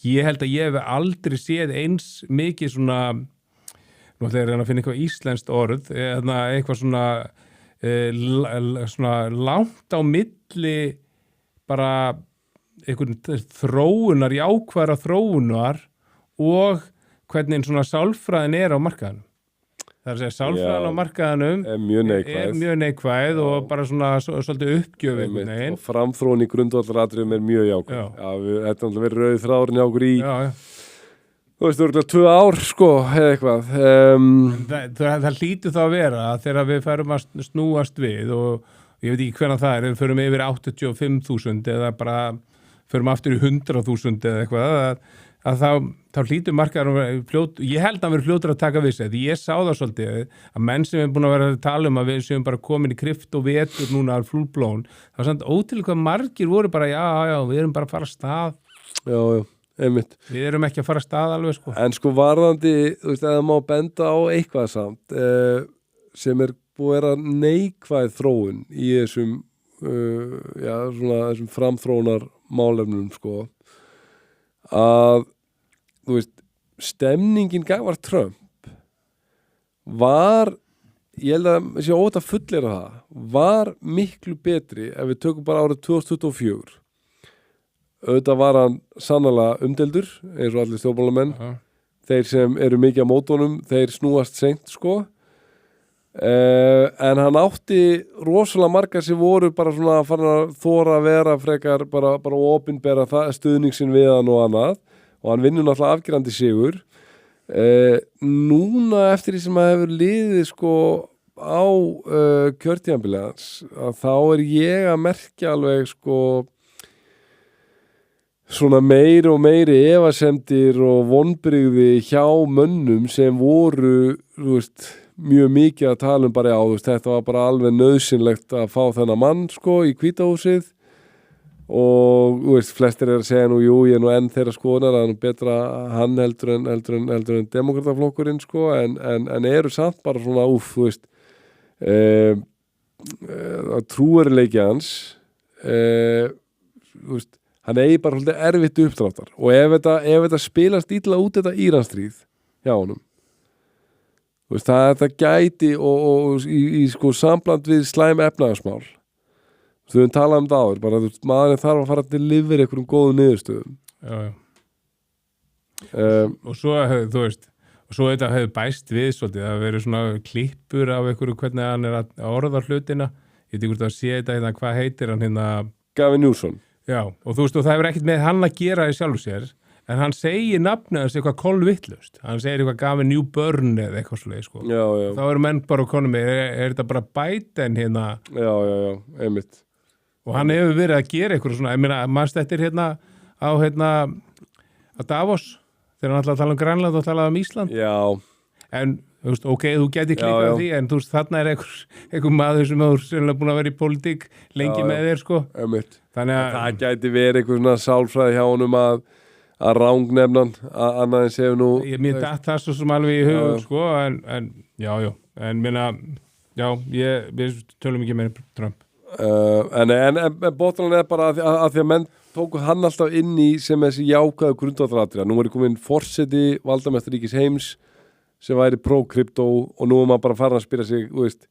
ég held að ég hef aldrei séð eins mikið svona nú ætla ég að finna eitthvað íslenskt orð eitthvað svona langt á milli bara einhvern þróunar, jákvæðra þróunar og hvernig svona sálfræðin er á markaðanum. Það er að segja, sálfræðin á markaðanum er mjög neikvæð og bara svona svolítið uppgjöf einhvern veginn. Og framþróun í grundvallaratriðum er mjög jákvæð. Þetta er verið rauð þráðurinn hjá okkur í þú veist, þú veist, 2 ár sko, eða eitthvað. Það hlýtur þá að vera að þegar við færum að snúast við og ég veit ekki hvernig það er, við förum yfir 85.000 eða bara förum aftur í 100.000 eða eitthvað að þá hlýtur markaðar fljót, ég held að vera fljótur að taka við sig, því ég sá það svolítið að menn sem er búin að vera að tala um að við séum bara komin í krypto vetur núna er fullblón, það var samt ótrúlega hvað margir voru bara, já, við erum bara að fara að stað Já, einmitt. Við erum ekki að fara að stað alveg sko. En sko varðandi, þú veist, eða má benda á eitthvað samt sem er búið að vera neikvæð þróun í þessum þessum framþróunar málefnum sko að þú veist, stemningin gagnvart Trump var ég held að sé óvægt að fullera það var miklu betri ef við tökum bara árið 2024 auðvitað var hann sannarlega umdeldur eins og allir stjórnmálamenn þeir sem eru mikið á mótunum þeir snúast seint sko en hann átti rosalega margar sem voru bara svona farin að þora að vera frekar bara opinbera stuðningsin við hann og annað og hann vinnur náttúrulega afgerandi sigur núna eftir því sem að hefur liðið sko á kjörtímabilið hans að þá er ég að merkja alveg sko svona meiri og meiri efasemdir og vonbrigði hjá mönnum sem voru, þú veist, mjög mikið að tala um bara þú veist, þetta var bara alveg nauðsynlegt að fá þennan mann sko í Hvíta húsið og þú veist, flestir er að segja nú, ég er nú enn þeirra skoðunar að betra hann heldur en demokrataflokkurinn sko, en eru samt bara svona, þú veist, trúarileiki hans, þú veist, hann eigi bara svolítið erfitt uppdráttar og ef þetta spilast illa út þetta Íransstríð hjá honum, þú veist, það gæti og í sko sambland við slæm efnahagsmál. Þú höfum talað um það áður, bara maðurinn þarf að fara til lifir einhverjum góðum niðurstöðum. Og svo, þú veist, þetta hefur bæst við svolítið, það verið svona klippur af einhverju hvernig hann er að orða hlutina. Ég veit ekki hvort að sé þetta hérna, hvað heitir hann hérna? Gavin Newsom. Já, og þú veist, og það hefur ekkert með hann að gera í sjálfu sér, en hann segir nafnið hans eitthvað kolvitlaust. Hann segir eitthvað Gavin Newburn eða eitthvað svoleið, sko. Já. Þá eru menn bara að koma með, er þetta bara Biden hérna? Já, einmitt. Og hann hefur verið að gera eitthvað svona, ég meina, mannst þetta er hérna á Davos, þegar hann ætlaði að tala um Grænland og talaði um Ísland. Já. En, þú veist, ok, þú geti klikkað því, en þú veist, þarna er einhver maður sem hefur sérlega búin að vera í pólitík lengi með þér, sko. Einmitt. Þannig að það gæti verið eitthvað svona sálfræði hjá honum að rangnefnan, annað en séu nú... Mér datt það svo sem alveg í hug, sko, en en minna, við tölum ekki með Trump. En bóttalan er bara að því að menn tóku hann alltaf inn í sem þessi jákvæðu grundvallaratriði. Nú er komin forseti valdamestaríkis heims sem væri pro-kryptó og nú er maður bara farin að spyrja sig, þú veist,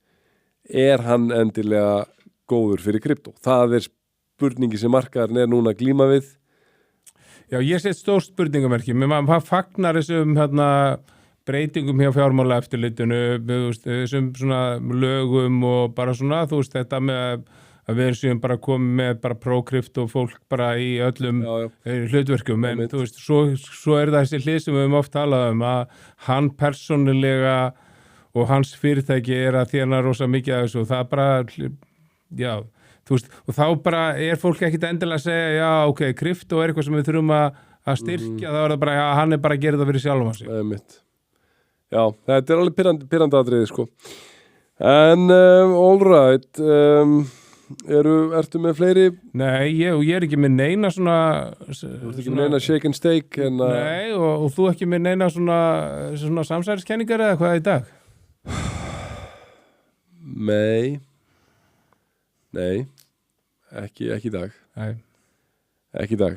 er hann endilega góður fyrir kryptó? Það er spurningi sem markaðarinn núna að glíma við. Já, ég set stór spurningamerki, menn maður fagnar þessum breytingum hjá fjármálaeftirlitinu, þessum svona lögum og bara svona, þú veist, þetta með að við séum bara komið með bara prókrift og fólk bara í öllum hlutverkum, en þú veist, svo það þessi hlið sem við höfum oft talað að hann persónulega og hans fyrirtæki að þjána rosa mikið af þessu og það bara, já, þú veist, og þá bara fólk ekkit endilega að segja, já, ok, krypto eitthvað sem við þurfum að styrkja, þá það bara, já, hann bara að gera það fyrir sjálfum sig. Það mitt. Já, þetta alveg pirrandi atriði, sko. En, all right, ertu með fleiri? Nei, ég ekki með neina svona... Þú ert ekki með neina shake and stake? Nei, og þú ekki með neina svona samsæriskenningar eða hvað í dag? Nei, ekki í dag. Nei. Ekki í dag.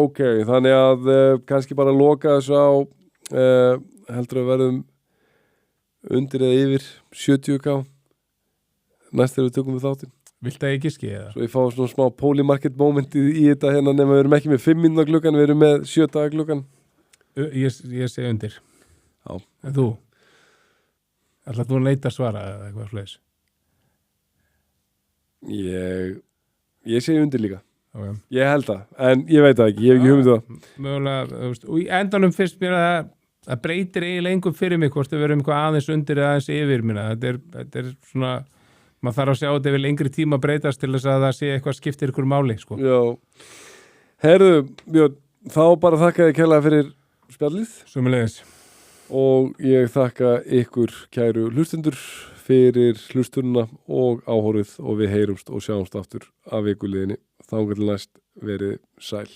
Ok, þannig að kannski bara loka þessu á heldur að verðum undir eða yfir 70k næst þegar við tökum við þáttinn. Viltu að ég giski eða? Svo ég fá svona smá polymarket moment í þetta hérna nema við erum ekki með 5 mínúna gluggan, við erum með 7 daga gluggan. Ég segi undir. Já. En þú? Ætlar þú að leita að svara eða eitthvað fleis? Ég segi undir líka. Okay. Ég held það, en ég veit það ekki, ég hef ekki hugmynd það. Mögulega, og í endanum finnst mér að breytir eiginlega einhver fyrir mig hvort við verum eitthvað aðeins undir eða aðeins yfir minna. Þetta svona, maður þarf að sjá þetta yfir lengri tíma breytast til þess að það sé eitthvað skiptir ykkur máli, sko. Já. Herðu, Björn, þá bara þakka þér kærlega fyrir spjallið. Sömuleiðis. Og ég þakka ykkur kæru hlustendur fyrir hlustununa og áhorfið og við heyrumst og sjáumst aftur af vikuliðinni. Þangað til næst verið sæl.